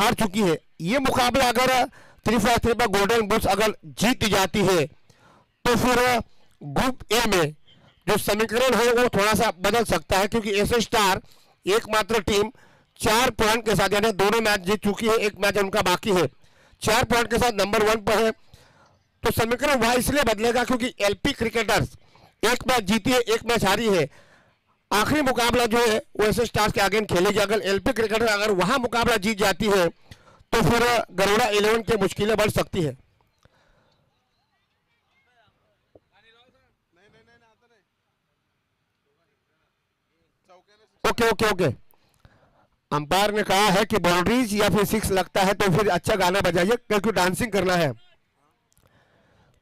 हार चुकी है। ये मुकाबला अगर 3-3 पर गोल्डन बुल्स अगर जीत जाती है तो फिर ग्रुप ए में जो समीकरण है वो थोड़ा सा बदल सकता है, क्योंकि एसए स्टार एकमात्र टीम 4 पॉइंट के साथ, यानी दोनों मैच जीत चुकी है, एक मैच उनका बाकी है, 4 पॉइंट के साथ नंबर 1 पर है। तो समीकरण वहां इसलिए बदलेगा क्योंकि एलपी क्रिकेटर्स एक मैच जीती है, एक मैच हारी है। आखिरी मुकाबला जो है वो एसए स्टार्स के अगेंस्ट खेलेगी। अगर एलपी क्रिकेटर अगर वहां मुकाबला जीत जाती है तो फिर गरुड़ा 11 की मुश्किलें बढ़ सकती है। ओके ओके ओके, अंपायर ने कहा है कि बाउंड्रीज या फिर 6 लगता है तो फिर अच्छा गाना बजाइए क्योंकि डांसिंग करना है।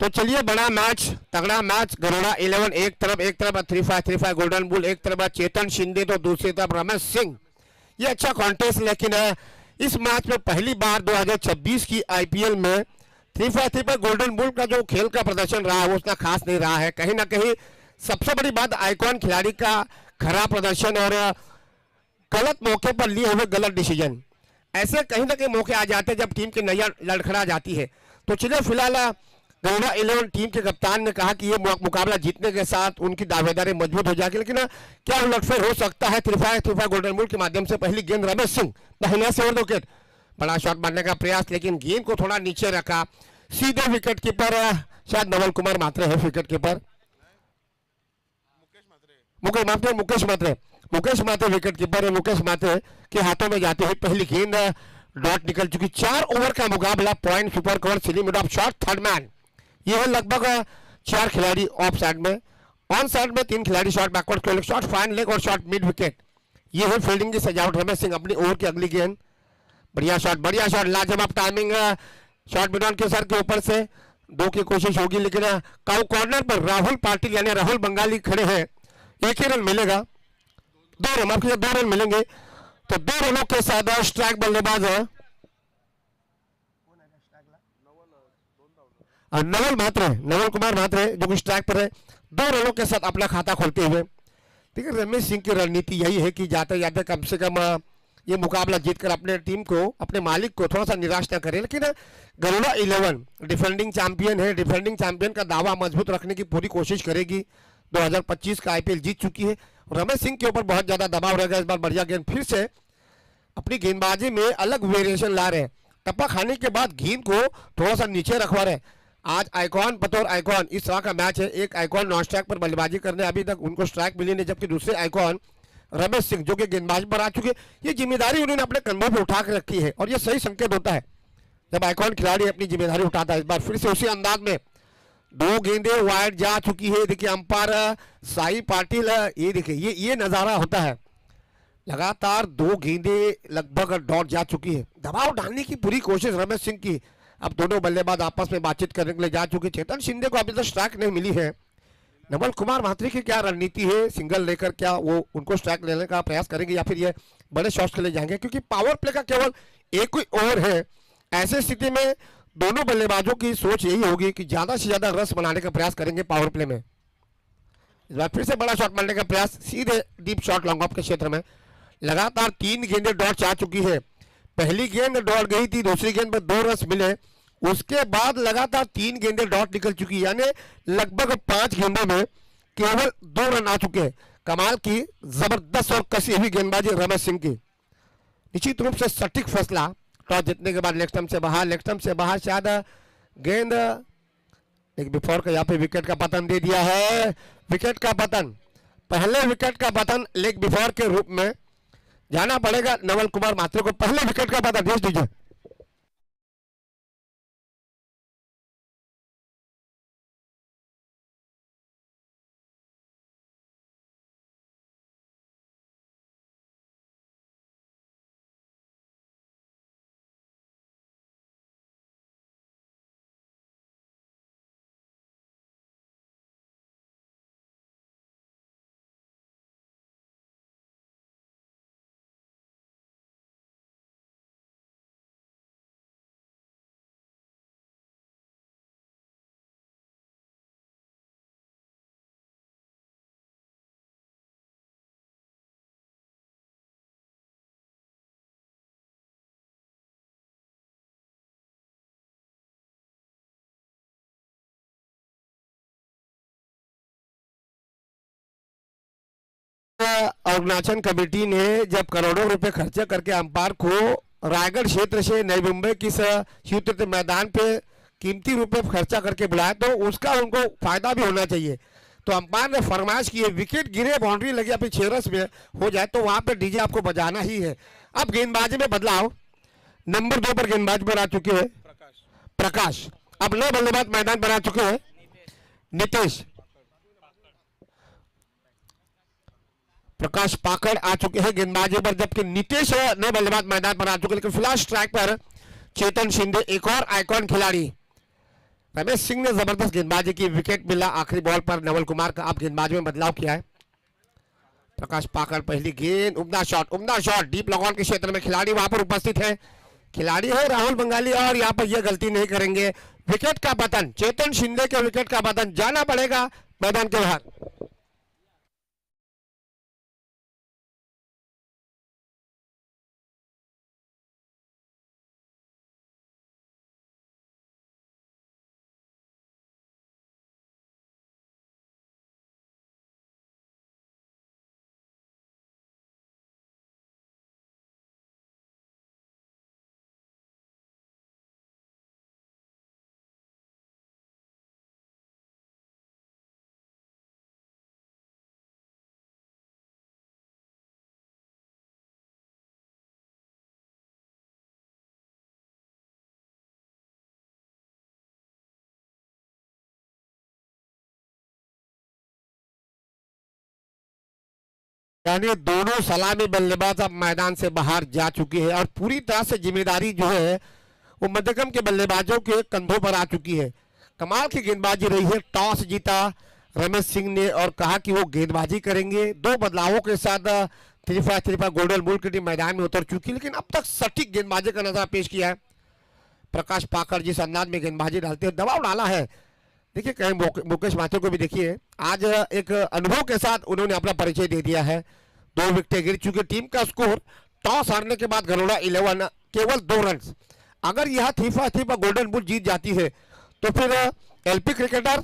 तो चलिए, बड़ा मैच, तगड़ा मैच, गरुड़ा 11 एक तरफ 3-5 गोल्डन बुल एक तरफ, चेतन शिंदे तो दूसरी तरफ रमेश सिंह। ये अच्छा कॉन्टेस्ट, लेकिन इस मैच में पहली बार 2026 की आईपीएल में 3-5 गोल्डन बुल का जो खेल का प्रदर्शन रहा है वो उतना खास नहीं रहा है। कहीं ना कहीं सबसे बड़ी बात आइकॉन खिलाड़ी का खराब प्रदर्शन और गलत मौके पर लिए हुए गलत डिसीजन, ऐसे कहीं ना कहीं मौके आ जाते हैं जब टीम की नैया लड़खड़ा जाती है। तो चलिए, फिलहाल गरुड़ा 11 टीम के कप्तान ने कहा कि ये मुकाबला जीतने के साथ उनकी दावेदारी मजबूत हो जाएगी, लेकिन क्या उलटफेर हो सकता है। 3-5 गोल्डन बुल के माध्यम से पहली गेंद रमेश सिंह दाहिना से ओवर विकेट, बड़ा शॉट मारने का प्रयास, लेकिन गेंद को थोड़ा नीचे रखा, सीधे विकेट कीपर शायद नवल कुमार मात्रे है विकेट कीपर, मुकेश मात्रे विकेट कीपर है। मुकेश मात्रे के हाथों में जाते हुए पहली गेंद डॉट निकल चुकी। 4 ओवर का मुकाबला, point super cover, silly mid of shot, third man. ये है लगभग 4 खिलाड़ी ऑफ साइड में, ऑन साइड में 3 खिलाड़ी, shot backward, shot fine leg और शॉट मिड विकेट। ये है फील्डिंग की सजावट। रमेश सिंह अपनी ओवर की अगली गेंद, बढ़िया शॉट, लाजवाब टाइमिंग, शॉट मिड ऑन के सर के ऊपर से 2 की कोशिश होगी, लेकिन कॉर्नर पर राहुल पाटिल यानी राहुल बंगाली खड़े हैं, एक ही रन मिलेगा, 2 रन, आपके 2 रन मिलेंगे। तो 2 रनों के साथ स्ट्राइक बल्लेबाज है नवल कुमार म्हात्रे, जो कि स्ट्राइक पर है, 2 रनों के साथ अपना खाता खोलते हुए। ठीक है, रमेश सिंह की रणनीति यही है कि जाते जाते कम से कम ये मुकाबला जीतकर अपने टीम को, अपने मालिक को थोड़ा सा निराश न करे। लेकिन गरुड़ा 11 डिफेंडिंग चैंपियन है, डिफेंडिंग चैंपियन का दावा मजबूत रखने की पूरी कोशिश करेगी। 2025 का आईपीएल जीत चुकी है। रमेश सिंह के ऊपर बहुत ज्यादा दबाव रहेगा। इस बार बढ़िया गेंद, फिर से अपनी गेंदबाजी में अलग वेरिएशन ला रहे हैं, टप्पा खाने के बाद गेंद को थोड़ा सा नीचे रखवा रहे। आज आइकॉन बतौर आइकॉन, इस तरह का मैच है, एक आइकॉन नॉन स्ट्राइक पर बल्लेबाजी करने, अभी तक उनको स्ट्राइक मिली नहीं, जबकि दूसरे आइकॉन रमेश सिंह जो कि गेंदबाजी पर आ चुके, ये जिम्मेदारी उन्होंने अपने कंधों पर उठा कर रखी है और ये सही संकेत होता है जब आइकॉन खिलाड़ी अपनी जिम्मेदारी उठाता है। इस बार फिर से उसी अंदाज में 2 गेंदें वाइड जा चुकी है। देखिए अंपायर साई पाटिल, ये देखिए ये नजारा होता है, लगातार 2 गेंदें लगभग डॉट जा चुकी है। दबाव डालने की पूरी कोशिश रमेश सिंह की। अब दोनों बल्लेबाज आपस में बातचीत करने के लिए जा चुके। चेतन शिंदे को अभी तक स्ट्राइक नहीं मिली है। नवल कुमार म्हात्रे की क्या रणनीति है, सिंगल लेकर क्या वो उनको स्ट्राइक लेने का प्रयास करेंगे या फिर ये बड़े शॉट्स के लिए जाएंगे, क्योंकि पावर प्ले का केवल एक ही ओवर है। ऐसे स्थिति में दोनों बल्लेबाजों की सोच यही होगी कि ज्यादा से ज्यादा रस बनाने का प्रयास करेंगे पावर प्ले में। इस बार फिर से बड़ा शॉट मारने का प्रयास, सीधे डीप शॉट लॉन्ग ऑफ के क्षेत्र में। लगातार 3 गेंदें डॉट जा चुकी है। पहली गेंद डॉट गई थी, दूसरी गेंद पर 2 रन मिले, उसके बाद लगातार 3 गेंदें डॉट निकल चुकी, यानी लगभग 5 गेंदों में केवल 2 रन आ चुके हैं। कमाल की जबरदस्त और कसी हुई गेंदबाजी रमेश सिंह की। निश्चित रूप से सटीक फैसला, टॉस जीतने के बाद लेग स्टंप से बाहर शायद गेंद, एक बिफोर का यहाँ पे विकेट का पतन दे दिया है। विकेट का पतन, पहले विकेट का पतन लेग बिफोर के रूप में जाना पड़ेगा नवल कुमार म्हात्रे को। पहले विकेट का पतन भेज दीजिए। ऑर्गेनाइजेशन कमेटी ने जब करोड़ों रुपए खर्चा करके अंपायर को रायगढ़ क्षेत्र से नई मुंबई की स्वीकृत मैदान पे कीमती रुपए खर्चा करके बुलाया, तो उसका उनको फायदा भी होना चाहिए। तो अंपायर ने फरमाइश की है विकेट गिरे, बाउंड्री लगी, अपनी 6 रन में हो जाए तो वहां पे डीजे आपको बजाना ही है। अब गेंदबाजी में बदलाव, नंबर 2 पर गेंदबाज बना चुके हैं प्रकाश। अब नए बल्लेबाज मैदान बना चुके हैं नितेश। प्रकाश पाकड़ आ चुके हैं गेंदबाजी पर, जबकि नितेश नए बल्लेबाज मैदान पर आ चुके हैं। लेकिन फिलहाल स्ट्राइक पर चेतन शिंदे, एक और आइकॉन खिलाड़ी। रमेश सिंह ने जबरदस्त गेंदबाजी की, विकेट मिला आखिरी बॉल पर नवल कुमार का। अब गेंदबाजी में बदलाव किया है प्रकाश पाकड़। पहली गेंद, उम्दा शॉट डीप लॉन के क्षेत्र में, खिलाड़ी वहां पर उपस्थित है, खिलाड़ी है राहुल बंगाली, और यहाँ पर यह गलती नहीं करेंगे। विकेट का पतन, चेतन शिंदे के विकेट का पतन, जाना पड़ेगा मैदान के बाहर। यानी दोनों सलामी बल्लेबाज अब मैदान से बाहर जा चुके हैं और पूरी तरह से जिम्मेदारी जो है वो मध्यक्रम के बल्लेबाजों के कंधों पर आ चुकी है। कमाल की गेंदबाजी रही है, टॉस जीता रमेश सिंह ने और कहा कि वो गेंदबाजी करेंगे। दो बदलावों के साथ त्रिफा गोल्डन बुल की टीम मैदान में उतर चुकी, लेकिन अब तक सटीक गेंदबाजी का नजारा पेश किया है प्रकाश पाकड़। जिस अंदाज में गेंदबाजी डालते हैं, दबाव डाला है। देखिए कहीं मुकेश माथुर को भी देखिए, आज एक अनुभव के साथ उन्होंने अपना परिचय दे दिया है। 2 विकेटें गिर चुकी, टीम का स्कोर टॉस हारने के बाद गरोड़ा 11 केवल 2 रन। अगर यह थीफा गोल्डन बुल जीत जाती है तो फिर एलपी क्रिकेटर,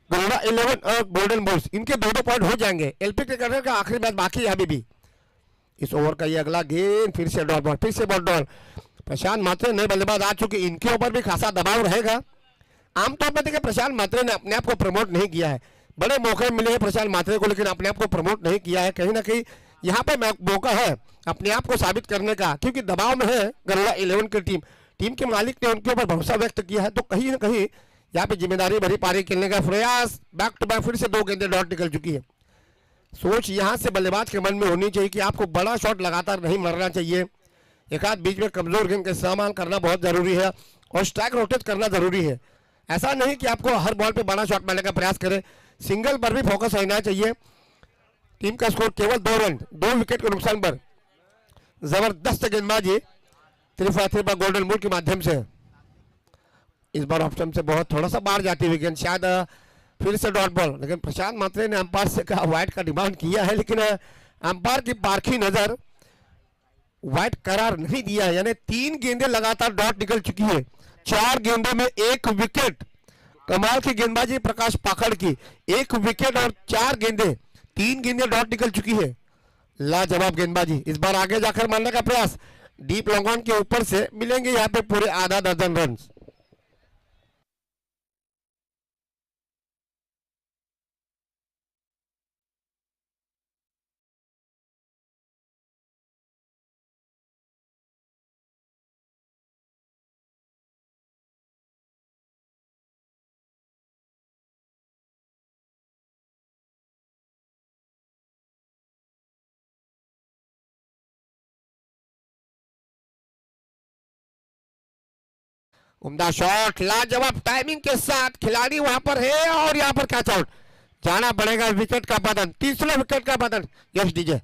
गरोड़ा 11 और गोल्डन बुल्स, इनके 2-2 पॉइंट हो जाएंगे। एलपी क्रिकेटर का आखिरी मैच बाकी है अभी भी। इस ओवर का ये अगला गेंद, फिर से डॉट बॉल, फिर से बॉल डॉल। प्रशांत मात्रे नए बल्लेबाज आ चुके, इनके ऊपर भी खासा दबाव रहेगा। आमतौर पर देखिए प्रशांत मात्रे ने अपने आप को प्रमोट नहीं किया है, बड़े मौके मिले हैं प्रशांत मात्रे को, लेकिन अपने आप को प्रमोट नहीं किया है। कहीं ना कहीं यहाँ पे मौका है अपने आप को साबित करने का, क्योंकि दबाव में है गरुड़ा 11 की टीम। टीम के मालिक ने उनके ऊपर भरोसा व्यक्त किया है, तो कहीं ना कहीं यहाँ पे जिम्मेदारी भरी पारी खेलने का प्रयास। बैक टू बैक फिर से 2 गेंदें डॉट निकल चुकी है। सोच यहाँ से बल्लेबाज के मन में होनी चाहिए कि आपको बड़ा शॉट लगातार नहीं मारना चाहिए, एक आध बीच में कमजोर गेंद का इस्तेमाल करना बहुत जरूरी है और स्ट्राइक रोटेट करना जरूरी है। ऐसा नहीं कि आपको हर बॉल पे बड़ा शॉट मारने का प्रयास करें, सिंगल पर भी फोकस रहना चाहिए। टीम का स्कोर केवल 2 रन, 2 विकेट के नुकसान पर। जबरदस्त गेंदबाजी त्रिफा गोल्डन बूट के माध्यम से। इस बार ऑप्शन से बहुत थोड़ा सा बाहर जाती हुई गेंद, शायद फिर से डॉट बॉल। लेकिन प्रशांत मात्रे ने अंपायर से कहा वाइड का डिमांड किया है, लेकिन अंपायर की पारखी नजर वाइड करार नहीं दिया है। यानी 3 गेंदें लगातार डॉट निकल चुकी है, 4 गेंदों में 1 विकेट। कमाल की गेंदबाजी प्रकाश पाकड़ की, 1 विकेट और 4 गेंदें, 3 गेंदें डॉट निकल चुकी है। लाजवाब गेंदबाजी। इस बार आगे जाकर मारने का प्रयास, डीप लॉन्ग ऑन के ऊपर से मिलेंगे यहाँ पे पूरे आधा दर्जन रन। उम्दा शॉट, लाजवाब टाइमिंग के साथ खिलाड़ी वहां पर है और यहां पर कैच आउट। जाना पड़ेगा विकेट का पतन, तीसरा विकेट का पतन। Yes DJ.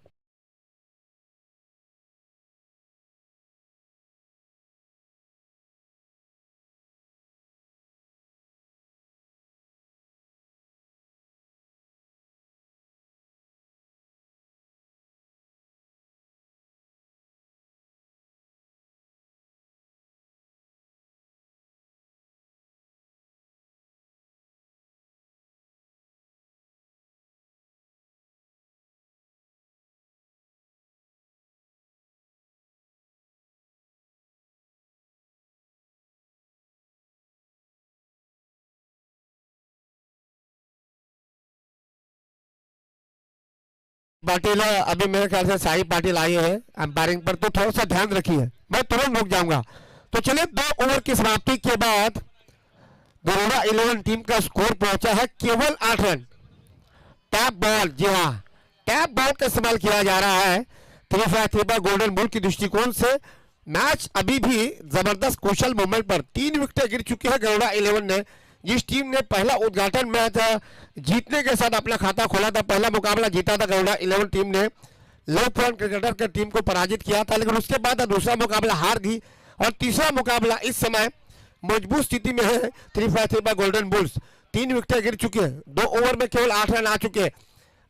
पाटिल अभी मेरे ख्याल से साई पाटिल आए हैं अंपायरिंग पर, तो थोड़ा सा ध्यान रखिए, मैं तुरंत रुक जाऊंगा। तो चलिए 2 ओवर की समाप्ति के बाद बड़ौदा 11 टीम का स्कोर पहुंचा है केवल 8 रन। टैप बॉल, जी हाँ, टैप बॉल का इस्तेमाल किया जा रहा है 3-5 गोल्डन बॉल की दृष्टिकोण से। मैच अभी भी जबरदस्त कुशल मूवमेंट पर 3 विकेटें गिर चुकी है बड़ौदा 11 ने। जिस टीम ने पहला उद्घाटन मैच जीतने के साथ अपना खाता खोला था, पहला मुकाबला जीता था बड़ौदा 11 टीम ने, लो पॉइंट क्रिकेटर के टीम को पराजित किया था, लेकिन उसके बाद दूसरा मुकाबला हार गई और तीसरा मुकाबला इस समय मजबूत स्थिति में है 3-5 गोल्डन बुल्स। 3 विकेटें गिर चुकी है, 2 ओवर में केवल 8 रन आ चुके हैं।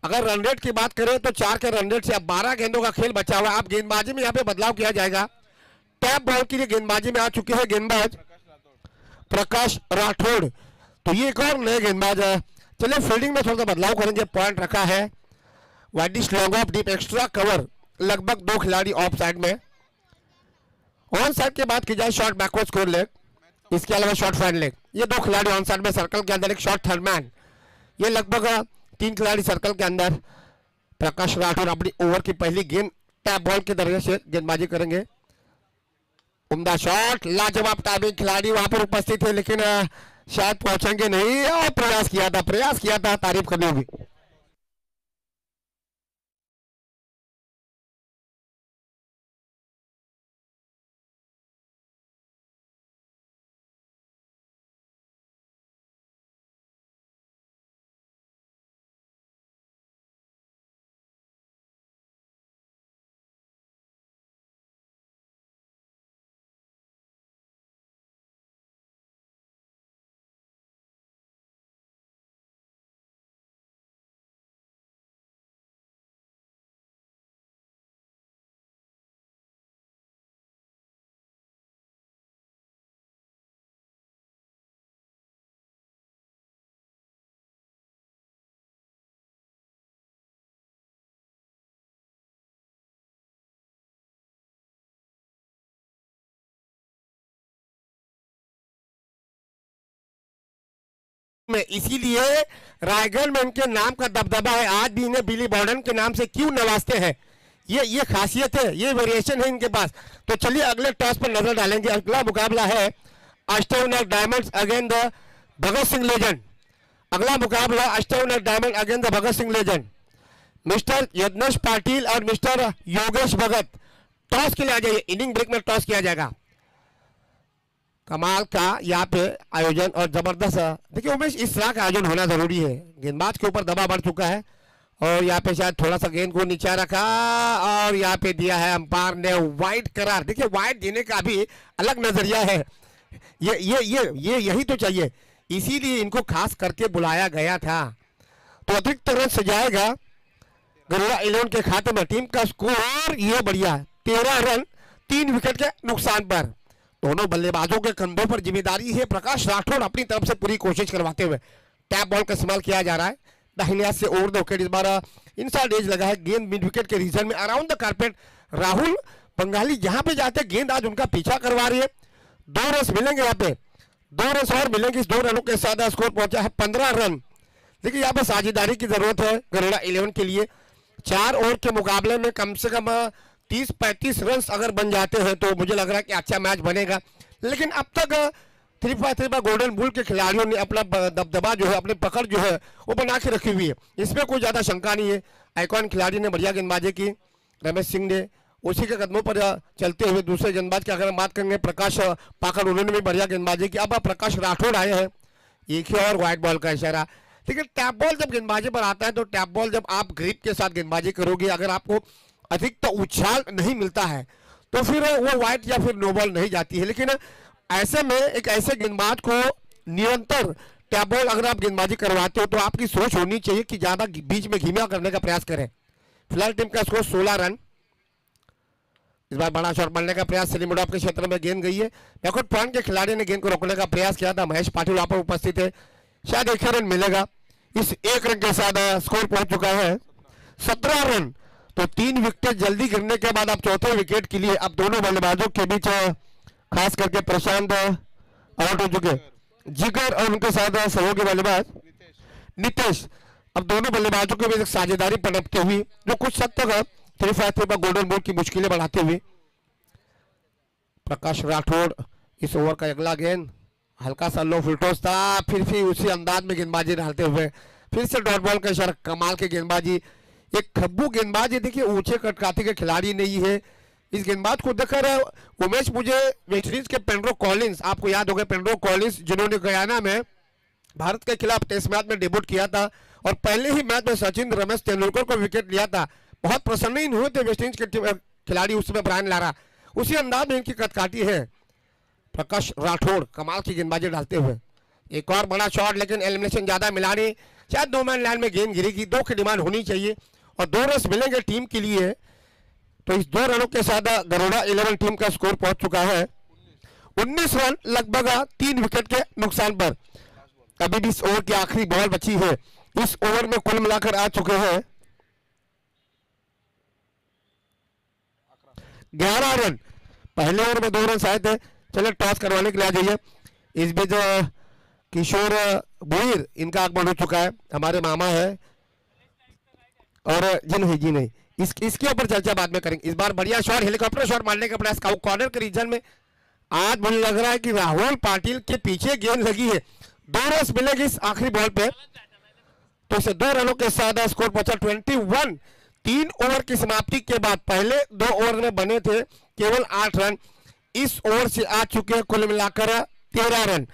अगर रन रेट की बात करें तो 4 के रन रेट से अब 12 गेंदों का खेल बचा हुआ है। अब गेंदबाजी में यहाँ पे बदलाव किया जाएगा। टैप बॉल के लिए गेंदबाजी में आ चुके हैं गेंदबाज प्रकाश राठौड़, तो ये एक और नए गेंदबाज है। चलिए फील्डिंग में थोड़ा सा बदलाव करेंगे। पॉइंट रखा है widish long off deep extra cover, लगभग 2 खिलाड़ी ऑफ साइड में। ऑन साइड की बात की जाए शॉर्ट बैकवर्ड स्कोर लेग, इसके अलावा शॉर्ट फ्रंट लेग, ये 2 खिलाड़ी ऑन साइड में सर्कल के अंदर, एक शॉर्ट थर्ड मैन, ये लगभग 3 खिलाड़ी सर्कल के अंदर। प्रकाश राठौर अपनी ओवर की पहली गेंद टैप बॉल के दरिया से गेंदबाजी करेंगे। उम्दा शॉट, लाजवाब टाइमिंग, खिलाड़ी वहां पर उपस्थित है लेकिन शायद पहुंचेंगे नहीं, और प्रयास किया था, तारीफ करनी होगी। में इसीलिए रायगढ़ में इनके नाम का दबदबा है, आज भी इन्हें बिली बॉर्डन के नाम से क्यों नवाजते हैं, ये खासियत है, ये वेरिएशन है इनके पास। तो चलिए अगले टॉस पर नजर डालेंगे। अगला मुकाबला है Ashtavinayak diamonds against the Bhagat Singh legend. अगला मुकाबला Ashtavinayak diamond against the Bhagat Singh legend. Mister Yagnesh Patil और मिस्टर योगेश भगत टॉस के लिए आ जाइए, इनिंग ब्रेक में टॉस किया जाएगा। कमाल का यहाँ पे आयोजन और जबरदस्त, देखिए उमेश इस तरह का आयोजन होना जरूरी है। गेंदबाज के ऊपर दबाव बढ़ चुका है और यहाँ पे शायद थोड़ा सा गेंद को नीचा रखा और यहाँ पे दिया है अंपायर ने वाइड करार। देखिए वाइड देने का भी अलग नजरिया है, ये यही तो चाहिए, इसीलिए इनको खास करके बुलाया गया था। तो अतिरिक्त रन सजाएगा बड़ौदा 11 के खाते में। टीम का स्कोर ये बढ़िया 13 रन 3 विकेट के नुकसान पर। दोनों बल्लेबाजों के कंधों पर जिम्मेदारी है। प्रकाश राठौड़ अपनी तरफ से पूरी कोशिश करवाते हुए टैप बॉल का इस्तेमाल किया जा रहा है। दाहिने हाथ से ओवर द विकेट, इस बार इनसाइड एज लगा है, गेंद मिड विकेट के रीजन में around the carpet. Rahul Bengali जहां पे जाते गेंद आज उनका पीछा करवा रही है। 2 रन मिलेंगे यहाँ पे, 2 रन और मिलेंगे। इस 2 रनों के साथ स्कोर पहुंचा है 15 रन। देखिए यहाँ पे साझेदारी की जरूरत है बड़ौदा 11 के लिए। 4 ओवर के मुकाबले में कम से कम 30-35 रन अगर बन जाते हैं तो मुझे लग रहा है कि अच्छा मैच बनेगा। लेकिन अब तक 3-5 गोल्डन बुल के खिलाड़ियों ने अपना दबदबा जो है, अपनी पकड़ जो है वो बना के रखी हुई है, इसमें कोई ज्यादा शंका नहीं है। आइकॉन खिलाड़ी ने बढ़िया गेंदबाजी की, रमेश सिंह ने उसी के कदमों पर चलते हुए दूसरे गेंदबाज की अगर हम बात करेंगे प्रकाश पाकर, उन्होंने भी बढ़िया गेंदबाजी की। अब प्रकाश राठौड़ आए हैं, एक ही और व्हाइट बॉल का इशारा। लेकिन टैप बॉल जब गेंदबाजी पर आता है तो टैप बॉल जब आप ग्रिप के साथ गेंदबाजी करोगे, अगर आपको अधिक तो उछाल नहीं मिलता है तो फिर वो व्हाइट या फिर नो बॉल नहीं जाती है। लेकिन ऐसे में एक ऐसे गेंदबाज को निरंतर टैप बॉल अगर आप गेंदबाजी करवाते हो तो आपकी सोच होनी चाहिए कि ज्यादा बीच में धीमा करने का प्रयास करें। फिलहाल टीम का स्कोर 16 रन। इस बार बड़ा शॉट मारने का प्रयास सलीम मुडाफ के क्षेत्र में गेंद गई है। बैकवर्ड पॉइंट के खिलाड़ी ने गेंद को रोकने का प्रयास किया था, महेश पाटिल वहां पर उपस्थित है, शायद 1 रन मिलेगा। इस 1 रन के साथ स्कोर पहुंच चुका है 17 रन। तो 3 विकेट जल्दी गिरने के बाद अब चौथे विकेट के लिए अब दोनों बल्लेबाजों के बीच खास करके प्रशांत आउट हो चुके, जिगर और उनके साथ सहयोगी बल्लेबाज नितेश अब दोनों बल्लेबाजों के बीच एक साझेदारी पनपते हुई जो कुछ हद तक 3-5 पर गोल्डन बॉल की मुश्किलें बढ़ाते हुए प्रकाश राठौड़ इस ओवर का अगला गेंद हल्का सा लो फुलटॉस था, फिर उसी अंदाज में गेंदबाजी डालते हुए फिर से डॉट बॉल का इशारा। कमाल के गेंदबाजी, एक खब्बू गेंदबाज है। देखिए ऊंचे कटकाती के खिलाड़ी नहीं है। इस गेंदबाज को देखकर उमेश मुझे वेस्ट इंडीज के पेड्रो कॉलिंस, आपको याद होगा पेड्रो कॉलिंस जिन्होंने गयाना में भारत के खिलाफ टेस्ट मैच में डेब्यूट किया था और पहले ही मैच में सचिन रमेश तेंदुलकर को विकेट लिया था। बहुत प्रसन्न हुए थे वेस्ट इंडीज के खिलाड़ी उस समय ब्रायन लारा। उसी अंदाज में इनकी कटकाटी है। प्रकाश राठौड़ कमाल की गेंदबाजी डालते हुए एक और बड़ा शॉट, लेकिन एलिमिनेशन ज्यादा मिला नहीं। शायद 2 मैन लाइन में गेंद गिरेगी, 2 की डिमांड होनी चाहिए और 2 रन मिलेंगे टीम के लिए। तो इस 2 रनों के साथ गरुड़ा 11 टीम का स्कोर पहुंच चुका है 19 रन, लगभग 3 विकेट के नुकसान पर। अभी भी इस ओवर की आखिरी बॉल बची है। इस ओवर में कुल मिलाकर आ चुके हैं 11 रन। पहले ओवर में 2 रन आए थे। चलिए टॉस करवाने के लिए आ जाइए। इस बीच किशोर भोईर इनका आगमन हो चुका है, हमारे मामा है। और जी नहीं इसके ऊपर चर्चा बाद में करेंगे। इस बार बढ़िया शॉट, हेलीकॉप्टर शॉट मारने का प्रयास कॉर्नर के रीजन में। आज मुझे लग रहा है कि राहुल पाटिल के पीछे गेंद लगी है। 2 रन मिलेगी इस आखिरी बॉल पे। तो इसे 2 रनों के साथ स्कोर पहुंचा 21। 3 ओवर की समाप्ति के बाद पहले 2 ओवर में बने थे केवल 8 रन। इस ओवर से आ चुके हैं कुल मिलाकर 13 रन।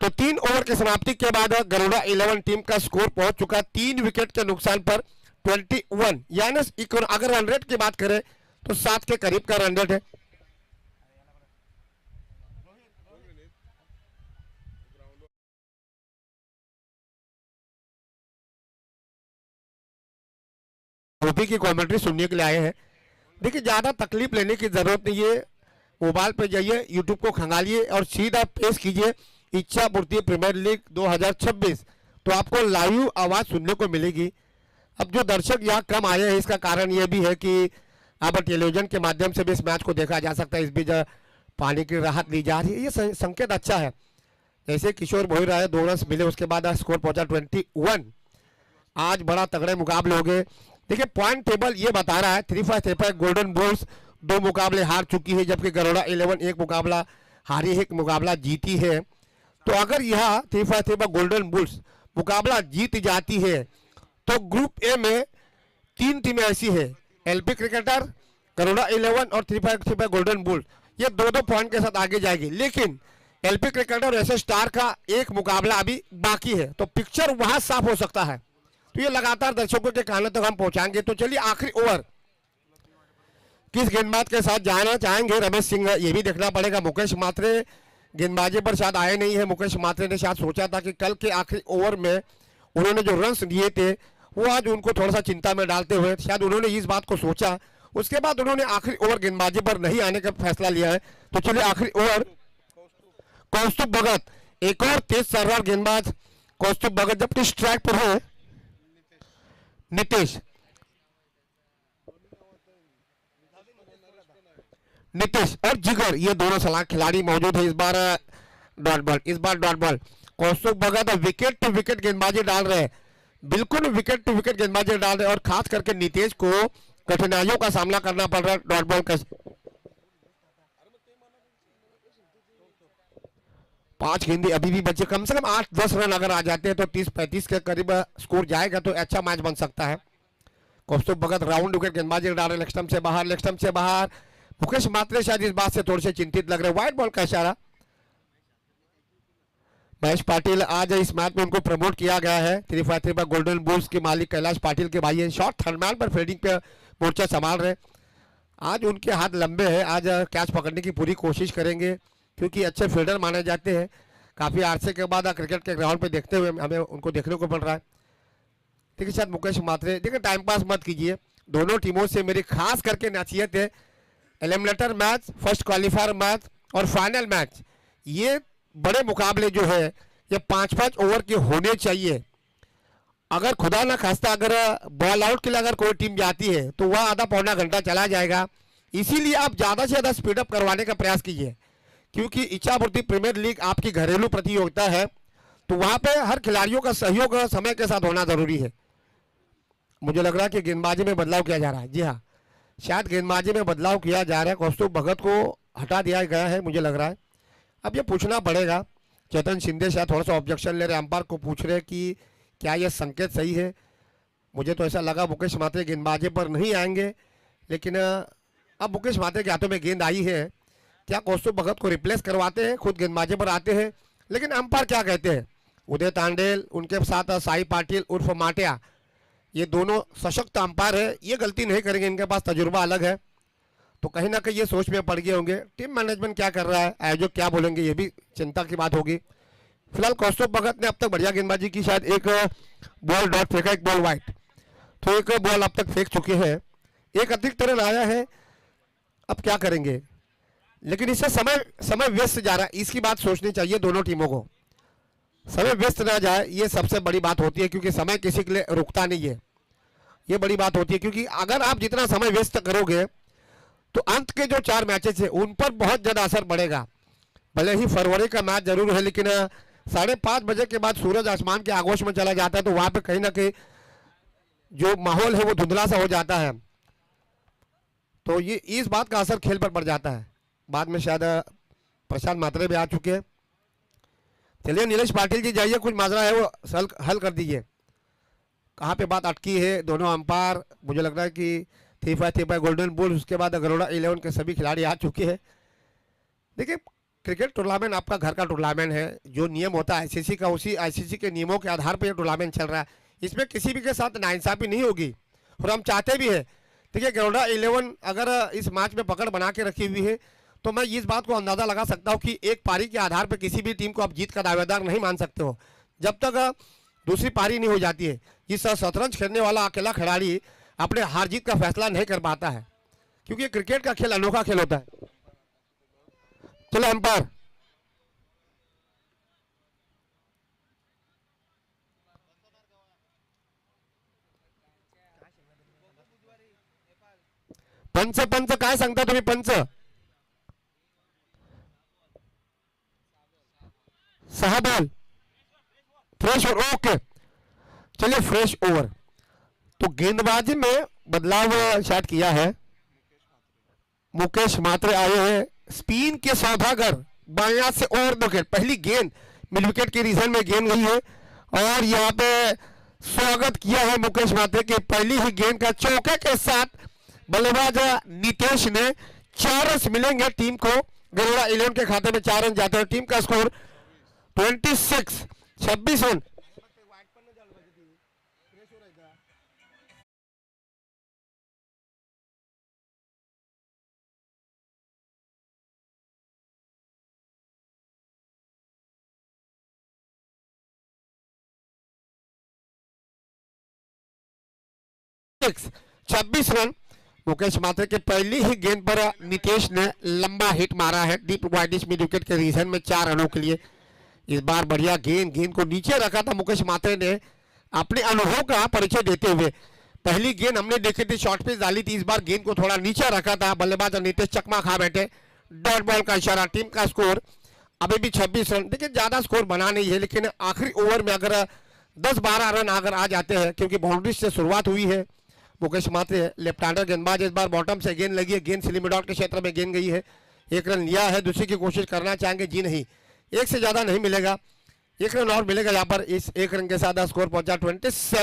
तो 3 ओवर की समाप्ति के बाद गरुड़ा 11 टीम का स्कोर पहुंच चुका 3 विकेट के नुकसान पर 21, यानी अगर रन रेट की बात करें तो 7 के करीब का रन रेट है। ओपी की कमेंट्री सुनने के लिए आए हैं। देखिए ज्यादा तकलीफ लेने की जरूरत नहीं है। मोबाइल पे जाइए, यूट्यूब को खंगालिए और सीधा पेश कीजिए इच्छा पूर्ति प्रीमियर लीग 2026, तो आपको लाइव आवाज सुनने को मिलेगी। अब जो दर्शक यहाँ कम आए हैं इसका कारण यह भी है कि अब टेलीविजन के माध्यम से भी इस मैच को देखा जा सकता है। इस बीच पानी की राहत ली जा रही है, ये संकेत अच्छा है। जैसे किशोर भोईर आए, 2 रन मिले, उसके बाद स्कोर पहुंचा 21। आज बड़ा तगड़े मुकाबले हो गए। देखिए पॉइंट टेबल ये बता रहा है 3-5 गोल्डन बॉल्स 2 मुकाबले हार चुकी है, जबकि गरुड़ा 11 1 मुकाबला हारी है, 1 मुकाबला जीती है। तो अगर यह 3-5 गोल्डन बुल्स मुकाबला जीत जाती है तो ग्रुप ए में 3 टीमें ऐसी है, एलपी क्रिकेटर, गरुड़ा 11 और 3-5 गोल्डन बुल्स, ये 2-2 पॉइंट के साथ आगे जाएगी। लेकिन एलपी क्रिकेटर और एसएस स्टार का एक मुकाबला अभी बाकी है, तो पिक्चर वहां साफ हो सकता है। तो ये लगातार दर्शकों के कानों तक हम पहुंचाएंगे। तो चलिए आखिरी ओवर किस गेंदबाज के साथ जाना चाहेंगे रमेश सिंह, ये भी देखना पड़ेगा। मुकेश मात्रे गेंदबाजी पर शायद आए नहीं है। मुकेश मात्रे ने शायद सोचा था कि कल के आखिरी ओवर में उन्होंने जो रन्स दिए थे वो आज उनको थोड़ा सा चिंता में डालते हुए शायद उन्होंने इस बात को सोचा, उसके बाद उन्होंने आखिरी ओवर गेंदबाजी पर नहीं आने का फैसला लिया है। तो चलिए आखिरी ओवर कौस्तुभ भगत, एक और तेज सर्रार गेंदबाज कौस्तुभ भगत, जबकि स्ट्राइक पर है नीतीश और जिगर, ये दोनों सलाह खिलाड़ी मौजूद है। इस बार dot ball Kaustubh Bhagat wicket to wicket गेंदबाजी डाल रहे हैं, बिल्कुल विकेट टू विकेट गेंदबाजी डाल रहे हैं और खास करके नीतीश को कठिनाइयों का सामना करना पड़ रहा है डॉट बॉल का। 5 गेंदे अभी भी बचे, कम से कम 8-10 रन अगर आ जाते हैं तो 30-35 के करीब स्कोर जाएगा, तो अच्छा मैच बन सकता है। कौस्तुभ भगत राउंड विकेट गेंदबाजी डाल रहे, लेग स्टंप से बाहर। मुकेश मात्रे शायद इस बात से थोड़े से चिंतित लग रहे, व्हाइट बॉल का इशारा। महेश पाटिल आज इस मैच में उनको प्रमोट किया गया है। 3-5 गोल्डन बुल्स के मालिक कैलाश पाटिल के भाई है, शॉर्ट थर्डमैन पर फील्डिंग पे मोर्चा संभाल रहे। आज उनके हाथ लंबे हैं, आज कैच पकड़ने की पूरी कोशिश करेंगे क्योंकि अच्छे फील्डर माने जाते हैं। काफी अरसे के बाद क्रिकेट के ग्राउंड पे देखते हुए हमें उनको देखने को मिल रहा है। देखिए शायद मुकेश मात्रे, देखिए टाइम पास मत कीजिए। दोनों टीमों से मेरी खास करके नसीहत है, eliminator match, first qualifier match और फाइनल मैच, ये बड़े मुकाबले जो है ये 5-5 ओवर के होने चाहिए। अगर खुदा ना खास्ता अगर बॉल आउट के लिए अगर कोई टीम जाती है तो वह आधा पौना घंटा चला जाएगा। इसीलिए आप ज्यादा से ज्यादा स्पीड अप करवाने का प्रयास कीजिए, क्योंकि इच्छापूर्ति प्रीमियर लीग आपकी घरेलू प्रतियोगिता है, तो वहां पे हर खिलाड़ियों का सहयोग समय के साथ होना जरूरी है। मुझे लग रहा है कि गेंदबाजी में बदलाव किया जा रहा है। जी हाँ, शायद गेंदबाजी में बदलाव किया जा रहा है। कौस्तुभ भगत को हटा दिया गया है मुझे लग रहा है। अब ये पूछना पड़ेगा, चेतन शिंदे शायद थोड़ा सा ऑब्जेक्शन ले रहे, अंपायर को पूछ रहे कि क्या ये संकेत सही है। मुझे तो ऐसा लगा मुकेश मात्रे गेंदबाजी पर नहीं आएंगे, लेकिन अब मुकेश मात्रे के हाथों में गेंद आई है, क्या कौस्तुभ भगत को रिप्लेस करवाते हैं, खुद गेंदबाजी पर आते हैं। लेकिन अंपायर क्या कहते हैं, उदय तांडेल उनके साथ साई पाटिल उर्फ माटिया, ये दोनों सशक्त अंपायर है, ये गलती नहीं करेंगे, इनके पास तजुर्बा अलग है। तो कहीं ना कहीं ये सोच में पड़ गए होंगे। टीम मैनेजमेंट क्या कर रहा है, आयोजक क्या बोलेंगे, ये भी चिंता की बात होगी। फिलहाल कौस्तुभ भगत ने अब तक बढ़िया गेंदबाजी की, शायद एक बॉल डॉट फेंका, एक बॉल वाइट, तो एक बॉल अब तक फेंक चुके हैं, एक अतिरिक्त रन आया है। अब क्या करेंगे, लेकिन इससे समय व्यस्त जा रहा है, इसकी बात सोचनी चाहिए दोनों टीमों को। समय व्यस्त ना जाए, ये सबसे बड़ी बात होती है, क्योंकि समय किसी के लिए रुकता नहीं है, ये बड़ी बात होती है। क्योंकि अगर आप जितना समय व्यस्त करोगे तो अंत के जो 4 मैचेस है उन पर बहुत ज़्यादा असर पड़ेगा। भले ही फरवरी का मैच जरूर है, लेकिन 5:30 बजे के बाद सूरज आसमान के आगोश में चला जाता है, तो वहां पे कहीं ना कहीं जो माहौल है वो धुंधला सा हो जाता है, तो ये इस बात का असर खेल पर पड़ जाता है। बाद में शायद प्रशांत मात्रे भी आ चुके हैं। चलिए नीलेश पाटिल जी जाइए, कुछ माजरा है वो हल कर दीजिए, कहाँ पे बात अटकी है। दोनों अंपायर मुझे लग रहा है कि 3-5 गोल्डन बॉल, उसके बाद गरोड़ा 11 के सभी खिलाड़ी आ चुके हैं। देखिए क्रिकेट टूर्नामेंट आपका घर का टूर्नामेंट है, जो नियम होता है आईसीसी का, उसी आईसीसी के नियमों के आधार पर यह टूर्नामेंट चल रहा है। इसमें किसी भी के साथ नाइंसाफी नहीं होगी, और हम चाहते भी है। देखिए गरोड़ा 11 अगर इस मैच में पकड़ बना के रखी हुई है, तो मैं इस बात को अंदाजा लगा सकता हूँ कि एक पारी के आधार पर किसी भी टीम को आप जीत का दावेदार नहीं मान सकते हो, जब तक दूसरी पारी नहीं हो जाती है। इस शतरंज खेलने वाला अकेला खिलाड़ी अपने हार जीत का फैसला नहीं कर पाता है, क्योंकि क्रिकेट का खेल अनोखा खेल होता है। चलो अंपायर, पंच काय सांगता तुम्ही, पंच 6 बॉल फ्रेश ओवर, ओके चलिए फ्रेश ओवर। तो गेंदबाजी में बदलाव शायद किया है, मुकेश मात्रे आए हैं, स्पिन के सौदागर बाया से ओवर द विकेट, पहली गेंद मिड विकेट के रीजन में गेंद गई है, और यहाँ पे स्वागत किया है मुकेश मात्रे के पहली ही गेंद का चौके के साथ। बल्लेबाज नीतीश ने 4 रन मिलेंगे टीम को, गरोड़ा 11 के खाते में 4 रन जाते हैं। टीम का स्कोर 26 रन। छब्बीस रन मुकेश मात्रे के पहली ही गेंद पर नीतीश ने लंबा हिट मारा है डीप वाइडिश मिड विकेट के रीजन में 4 रनों के लिए। इस बार बढ़िया गेंद को नीचे रखा था मुकेश मात्रे ने, अपने अनुभव का परिचय देते हुए। पहली गेंद हमने देखी थी, शॉर्ट पिच डाली थी, इस बार गेंद को थोड़ा नीचे रखा था, बल्लेबाज नीतीश चकमा खा बैठे, डॉट बॉल का इशारा। टीम का स्कोर अभी भी 26 रन। देखिए ज्यादा स्कोर बना नहीं है, लेकिन आखिरी ओवर में अगर 10-12 रन अगर आ जाते हैं, क्योंकि बाउंड्री से शुरुआत हुई है। मुकेश मात्रे लेफ्ट हैंडर गेंदबाज, इस बार बॉटम से गेंद लगी है, गेंद स्लिप मिड आउट के क्षेत्र में गेंद गई है। 1 रन लिया है, दूसरी की कोशिश करना चाहेंगे, जी नहीं, 1 से ज्यादा नहीं मिलेगा, 1 रन और मिलेगा यहाँ पर। इस 1 रन के साथ स्कोर पहुंचा 27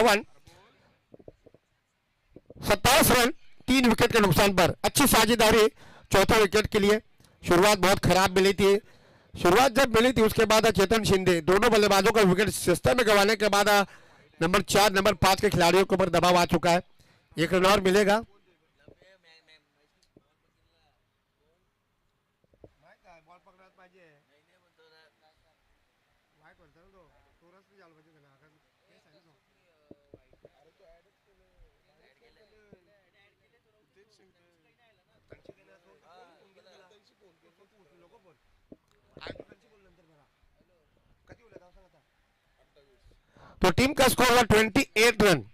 रन 3 विकेट के नुकसान पर। अच्छी साझेदारी चौथा विकेट के लिए। शुरुआत बहुत खराब मिली थी, शुरुआत जब मिली थी उसके बाद चेतन शिंदे दोनों बल्लेबाजों का विकेट सिस्टम में गंवाने के बाद नंबर 4 नंबर 5 के खिलाड़ियों के ऊपर दबाव आ चुका है। 1 रन और मिलेगा। तो टीम का स्कोर हुआ 28 रन।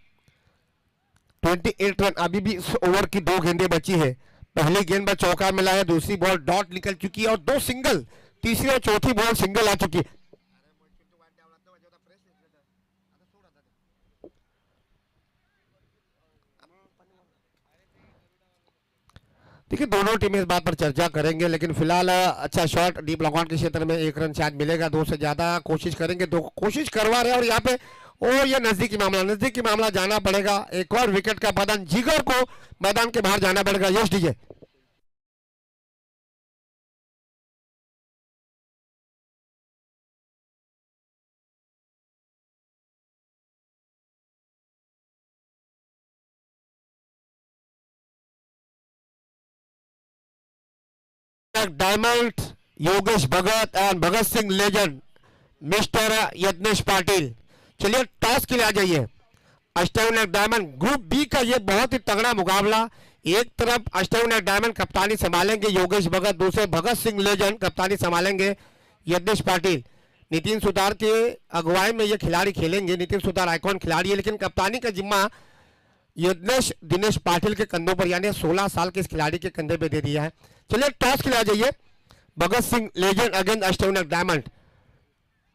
28 रन। अभी भी इस ओवर की 2 गेंदें बची है। पहली गेंद पर चौका मिला है, दूसरी बॉल डॉट निकल चुकी है, और 2 सिंगल, तीसरी और चौथी बॉल सिंगल आ चुकी है। देखिए दोनों टीमें इस बात पर चर्चा करेंगे, लेकिन फिलहाल अच्छा शॉट डीप लॉन्ग ऑन के क्षेत्र में 1 रन शायद मिलेगा, 2 से ज्यादा कोशिश करेंगे, तो कोशिश करवा रहे हैं और यहाँ पे ओ ये नजदीकी मामला जाना पड़ेगा। एक और विकेट का पतन, जिगर को मैदान के बाहर जाना पड़ेगा। Yash DJ diamond, Yogesh Bhagat and Bhagat Singh legend mister Yagnesh Patil. चलिए टॉस के लिए आ जाइए। अष्टविनायक डायमंड ग्रुप बी का ये बहुत ही तगड़ा मुकाबला। एक तरफ अष्टविनायक डायमंड कप्तानी संभालेंगे योगेश भगत, दूसरे भगत सिंह लेजेंड कप्तानी संभालेंगे यज्ञेश पाटिल। नितिन सुतार के अगुवाई में ये खिलाड़ी खेलेंगे। नितिन सुतार आइकॉन खिलाड़ी है, लेकिन कप्तानी का जिम्मा यज्ञेश दिनेश पाटिल के कंधों पर, यानी 16 साल के इस खिलाड़ी के कंधे पे दे दिया है। चलिए टॉस के लिए आ जाइए। Bhagat Singh legend against Ashtavinayak diamond.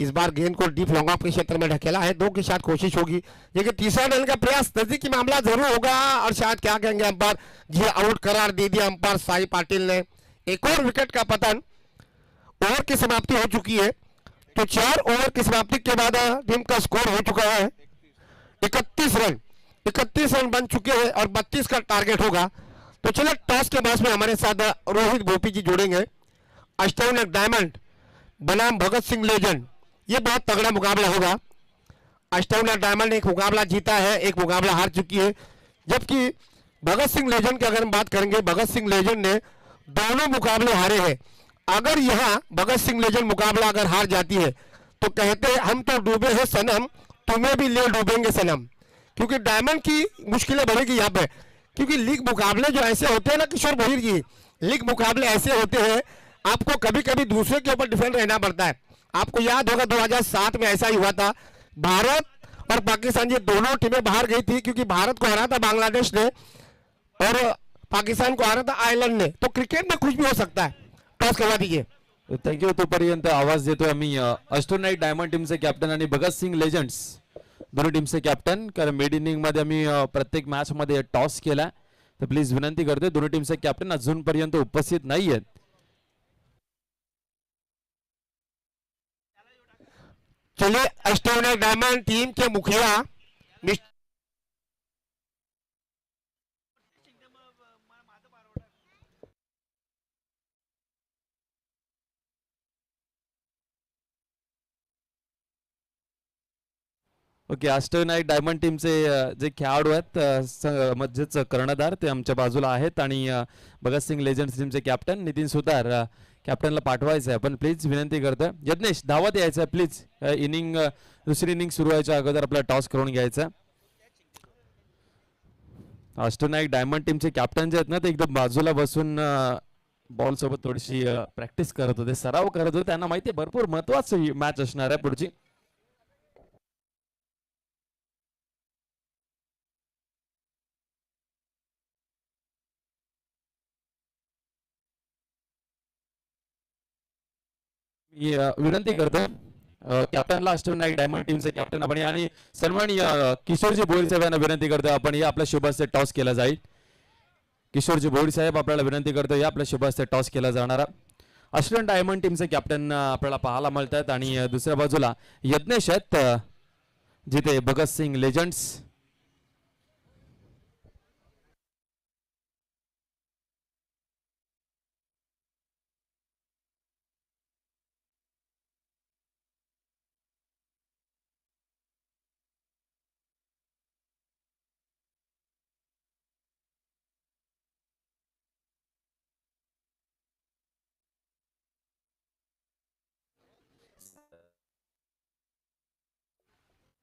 इस बार गेंद को डीप लॉन्ग ऑफ के क्षेत्र में ढकेला है, 2 के साथ कोशिश होगी, लेकिन तीसरा रन का प्रयास नजदीकी मामला जरूर होगा और शायद क्या कहेंगे अंपायर जी, आउट करार दे दिया अंपायर साई पाटिल ने। एक और विकेट का पतन। ओवर की समाप्ति हो चुकी है, तो 4 ओवर की समाप्ति के बाद टीम का स्कोर हो चुका है 31 रन। 31 रन बन चुके हैं और 32 का टारगेट होगा। तो चलो टॉस के बाद में हमारे साथ रोहित गोपी जी जुड़ेंगे। अष्टविनायक डायमंड बनाम भगत सिंह लेजेंड, ये बहुत तगड़ा मुकाबला होगा। अष्टविनायक डायमंड ने एक मुकाबला जीता है, एक मुकाबला हार चुकी है, जबकि भगत सिंह लेजेंड की अगर हम बात करेंगे, भगत सिंह लेजेंड ने दोनों मुकाबले हारे हैं। अगर यहाँ भगत सिंह लेजेंड मुकाबला अगर हार जाती है तो कहते हैं हम तो डूबे हैं सनम, तुम्हें भी ले डूबेंगे सनम, क्योंकि डायमंड की मुश्किलें बढ़ेगी यहाँ पे। क्योंकि लीग मुकाबले जो ऐसे होते हैं ना किशोर भोईर जी, लीग मुकाबले ऐसे होते हैं आपको कभी कभी दूसरे के ऊपर डिफेंड रहना पड़ता है। आपको याद होगा 2007 में ऐसा ही हुआ था। भारत और पाकिस्तान ये दोनों टीमें बाहर गई थी, क्योंकि भारत को हरा था बांग्लादेश ने और पाकिस्तान को हरा था आयरलैंड ने। तो क्रिकेट में कुछ भी हो सकता है। टॉस करवा दीजिए। थँक्यू। तोपर्यंत आवाज देतोय आम्ही अष्टविनायक डायमंड टीमचे कॅप्टन आणि भगत सिंग लेजंड्स दोन्ही टीमचे कॅप्टन, कारण मिड इनिंग मध्ये आम्ही प्रत्येक मॅच मध्ये टॉस केला, तर प्लीज विनंती करतोय दोन्ही टीमचे कॅप्टन अजूनपर्यंत उपस्थित नाही आहेत। चलिए अष्टविनायक डायमंड टीम के मुखिया ओके, अष्टविनायक डायमंड टीमचे जे खेळाडू आहेत मध्येच कर्णधार ते आमच्या बाजूला आहेत आणि भगत सिंग लेजंड्स टीमचे कॅप्टन नितीन सुतार कॅप्टनला पाठवायचं आहे, पण प्लीज विनंती करतोय यज्ञेश धावत यायचं आहे प्लीज। इनिंग दुसरी इनिंग सुरू व्हायच्या अगोदर आपला टॉस करून घ्यायचा। अष्टविनायक डायमंड टीमचे कॅप्टन जे आहेत ना ते एकदम बाजूला बसून बॉल सोबत थोडीशी प्रॅक्टिस करत होते, सराव करत होते। त्यांना माहिती आहे भरपूर महत्वाची मॅच असणार आहे पुढची। विनंती करतो कॅप्टनला अष्टविनायक डायमंड टीमचे कॅप्टन आपण आणि सन्माननीय किशोरजी भोईर साहेबांना विनंती करतो आपण या आपल्या शुभ हस्ते टॉस केला जाईल। किशोरजी भोईर साहेब आपल्याला विनंती करतो या आपल्या शुभ हस्ते टॉस केला जाणारा। अष्टविनायक डायमंड टीमचे कॅप्टन आपल्याला पाहायला मिळतात आणि दुसऱ्या बाजूला यज्ञेश आहेत जिथे भगत सिंग लेजंड्स।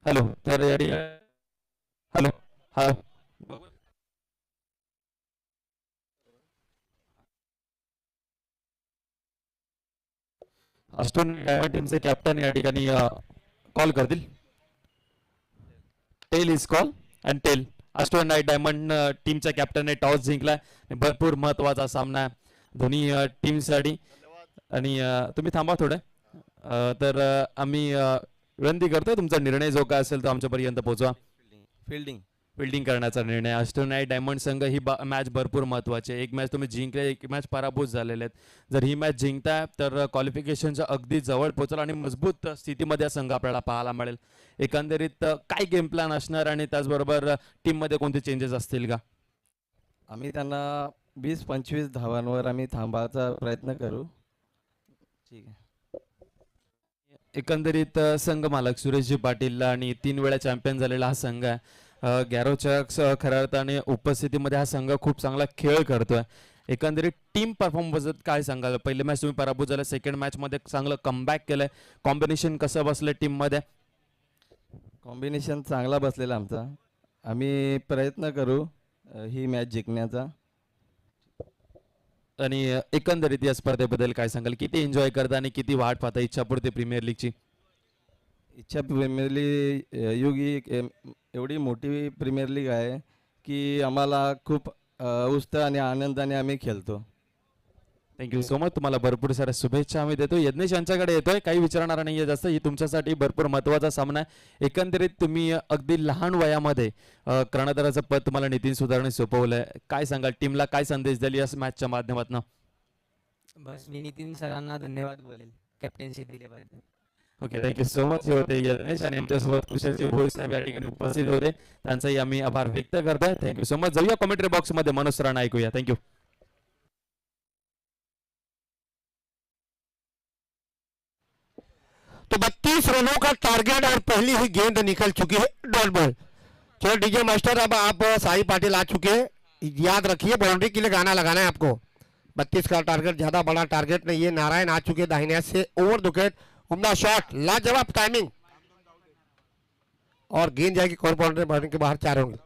हॅलो, तर हॅलो हा अष्टविनायक डायमंड टीमचे कॅप्टन या ठिकाणी कॉल करतील। Tail is call and tail. Ashtavinayak diamond टीमच्या कॅप्टनने टॉस जिंकलाय, भरपूर महत्वाचा सामना दोन्ही टीमसाठी आणि तुम्ही थांबा थोडं। तर आम्ही विनंती करतो तुमचा निर्णय जो काय असेल तो आमच्यापर्यंत पोहोचवा। फील्डिंग फिल्डिंग करण्याचा निर्णय. अष्टविनायक डायमंड संघ ही मॅच भरपूर महत्त्वाची आहे. एक मॅच तुम्ही जिंकले, एक मॅच पराभूत झालेले आहेत. जर ही मॅच जिंकताय तर क्वालिफिकेशनच्या अगदी जवळ पोहोचाल आणि मजबूत स्थितीमध्ये हा संघ आपल्याला पाहायला मिळेल. एकंदरीत काय गेम प्लॅन असणार आणि त्याचबरोबर टीममध्ये कोणते चेंजेस असतील का? आम्ही त्यांना 20-25 धावांवर आम्ही थांबायचा प्रयत्न करू. ठीक आहे. एकंदरीत संघ मालक सुरेशजी पाटील आणि 3 वेळा चॅम्पियन झालेला हा संघ आहे. गॅरोच्या खऱ्या अर्थाने उपस्थितीमध्ये हा संघ खूप चांगला खेळ करतोय. एकंदरीत टीम परफॉर्मन्स काय सांगाल? पहिली मॅच तुम्ही पराभूत झाला, सेकंड मॅच मध्ये चांगलं कमबॅक केलंय. कॉम्बिनेशन कसं बसलं टीम मध्ये? कॉम्बिनेशन चांगला बसलेला आमचा. आम्ही प्रयत्न करू ही मॅच जिंकण्याचा. आणि एकंदरीत या स्पर्धेबद्दल काय सांगाल? किती एन्जॉय करता आणि किती वाट पाहता इच्छापुरते प्रीमियर लीगची? इच्छा प्रीमियर लीग युगी एवढी मोठी प्रीमियर लीग आहे की आम्हाला खूप उत्साह आणि आनंदाने आम्ही खेळतो. Thank you so much. तुम्हाला भरपूर साऱ्या शुभेच्छा आम्ही देतो. यज्ञेश यांच्याकडे येतोय, काही विचारणार नाहीये जास्त. ही तुमच्यासाठी भरपूर महत्त्वाचा सामना आहे. एकंदरीत तुम्ही अगदी लहान वयामध्ये कर्णधाराचं पद तुम्हाला नितीन सुधारणे सोपवलंय. काय सांगाल? टीमला काय संदेश द्याल या मॅचच्या माध्यमातून? बस मी नितीन सरांना धन्यवाद बोलेल कॅप्टन्सी दिल्याबद्दल. Okay, thank you so much. हे होते यज्ञेश आणि आमच्यासोबत कुशलजी भोईर साहेब या ठिकाणी उपस्थित होते. त्यांचाही आम्ही आभार व्यक्त करतोय. Thank you so much. जाऊया कमेंट्री बॉक्समध्ये मनोज सरांना ऐकूया. थँक्यू. तो 32 रनों का टारगेट और पहली ही गेंद निकल चुकी है डॉट बॉल. चलो डीजे मास्टर, अब आप साई पाटिल आ चुके हैं. याद रखिए बाउंड्री के लिए गाना लगाना है आपको. 32 का टारगेट ज्यादा बड़ा टारगेट नहीं है. नारायण आ चुके दाहिने हाथ से ओवर द विकेट. उम्दा शॉट, लाजवाब टाइमिंग और गेंद जाएगी कॉर्नर बाउंड्री के बाहर 4 होंगे.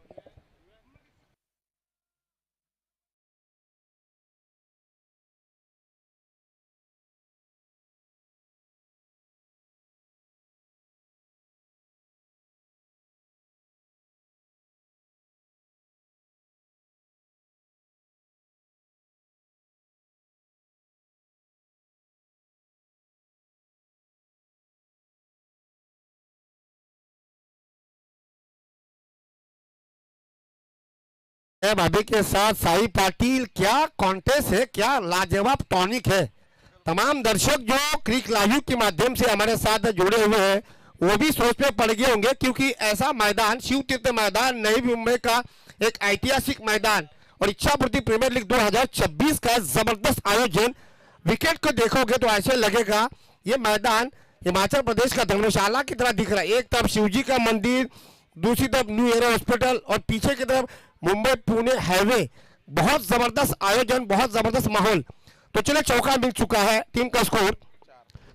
भाभी के साथ साई पाटिल, क्या कॉन्टेस्ट है, क्या लाजवाब टॉनिक है. तमाम दर्शक जो क्रिक लाइव के माध्यम से हमारे साथ जुड़े हुए हैं वो भी सोच में पड़ गए होंगे, क्योंकि ऐसा मैदान, शिव तीर्थ मैदान, नई मुंबई का एक ऐतिहासिक मैदान और इच्छापुरती प्रीमियर लीग 2026 का जबरदस्त आयोजन. विकेट को देखोगे तो ऐसे लगेगा ये मैदान हिमाचल प्रदेश का धर्मशाला की तरह दिख रहा है. एक तरफ शिवजी का मंदिर, दूसरी तरफ न्यू एरा हॉस्पिटल और पीछे की तरफ मुंबई पुणे हाईवे. बहुत जबरदस्त आयोजन, बहुत जबरदस्त माहौल. तो चले, चौका मिल चुका है. टीम का स्कोर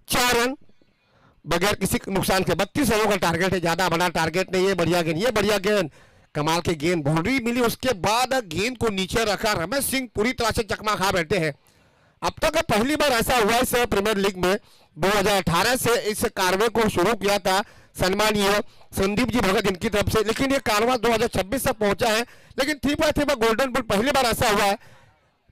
4 रन बगैर किसी नुकसान के. 32 रनों का टारगेट है, ज्यादा बड़ा टारगेट नहीं है. बढ़िया गेंद, ये बढ़िया गेंद, कमाल की गेंद. बाउंड्री मिली, उसके बाद गेंद को नीचे रखा. रमेश सिंह पूरी तरह से चकमा खा बैठे हैं. अब तक पहली बार ऐसा हुआ इस प्रीमियर लीग में. 2018 से इस कारवे को शुरू किया था सम्मानीय संदीप जी भगत इनकी तरफ से, लेकिन ये कारवा 2026 तक पहुंचा है. लेकिन 3x3 गोल्डन बॉल पहली बार ऐसा हुआ है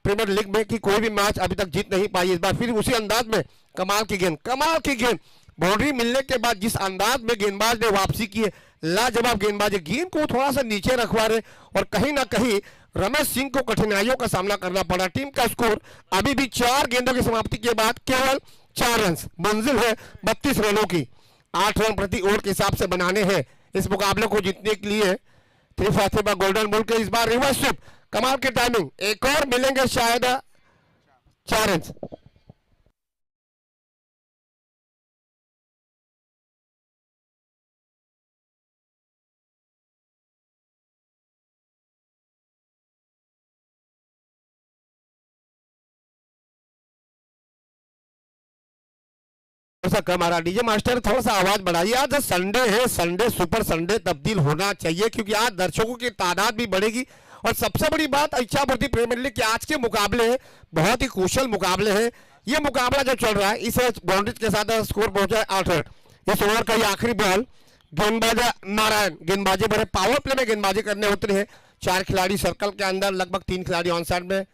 प्रीमियर लीग में कि कोई भी मैच अभी तक जीत नहीं पाई. इस बार फिर उसी अंदाज में कमाल की गेंद, कमाल की गेंद. बाउंड्री मिलने के बाद जिस अंदाज में गेंदबाज ने वापसी की है, लाजवाब गेंदबाज. गेंद को थोड़ा सा नीचे रखवा रहे और कहीं ना कहीं रमेश सिंह को कठिनाइयों का सामना करना पड़ा. टीम का स्कोर अभी भी 4 गेंदों की समाप्ति के बाद केवल 4 रन. मंजिल है 32 रनों की. 8 रन प्रति ओवर के हिसाब से बनाने हैं इस मुकाबले को जीतने के लिए. 3x3 गोल्डन बॉल के इस बार रिवर्स स्विप, कमाल की टाइमिंग. एक और मिलेंगे शायद 4 रन. थोड़ा सा कम आ रहा. डीजे मास्टर थोड़ा सा आवाज बढ़ाइए. आज संडे है, संडे सुपर संडे तब्दील होना चाहिए, क्योंकि आज दर्शकों की तादाद भी बढ़ेगी. और सबसे बड़ी बात, इच्छापुरती प्रीमियर लीग के आज के मुकाबले बहुत ही कुशल मुकाबले हैं. ये मुकाबला जो चल रहा है इस बाउंड्री के साथ स्कोर पहुंचा है 8 रन. इस ओवर का ये आखिरी बॉल. गेंदबाज नारायण, गेंदबाजी बड़े पावर प्ले में गेंदबाजी करने उतरे हैं. 4 खिलाड़ी सर्कल के अंदर, लगभग 3 खिलाड़ी ऑन साइड में.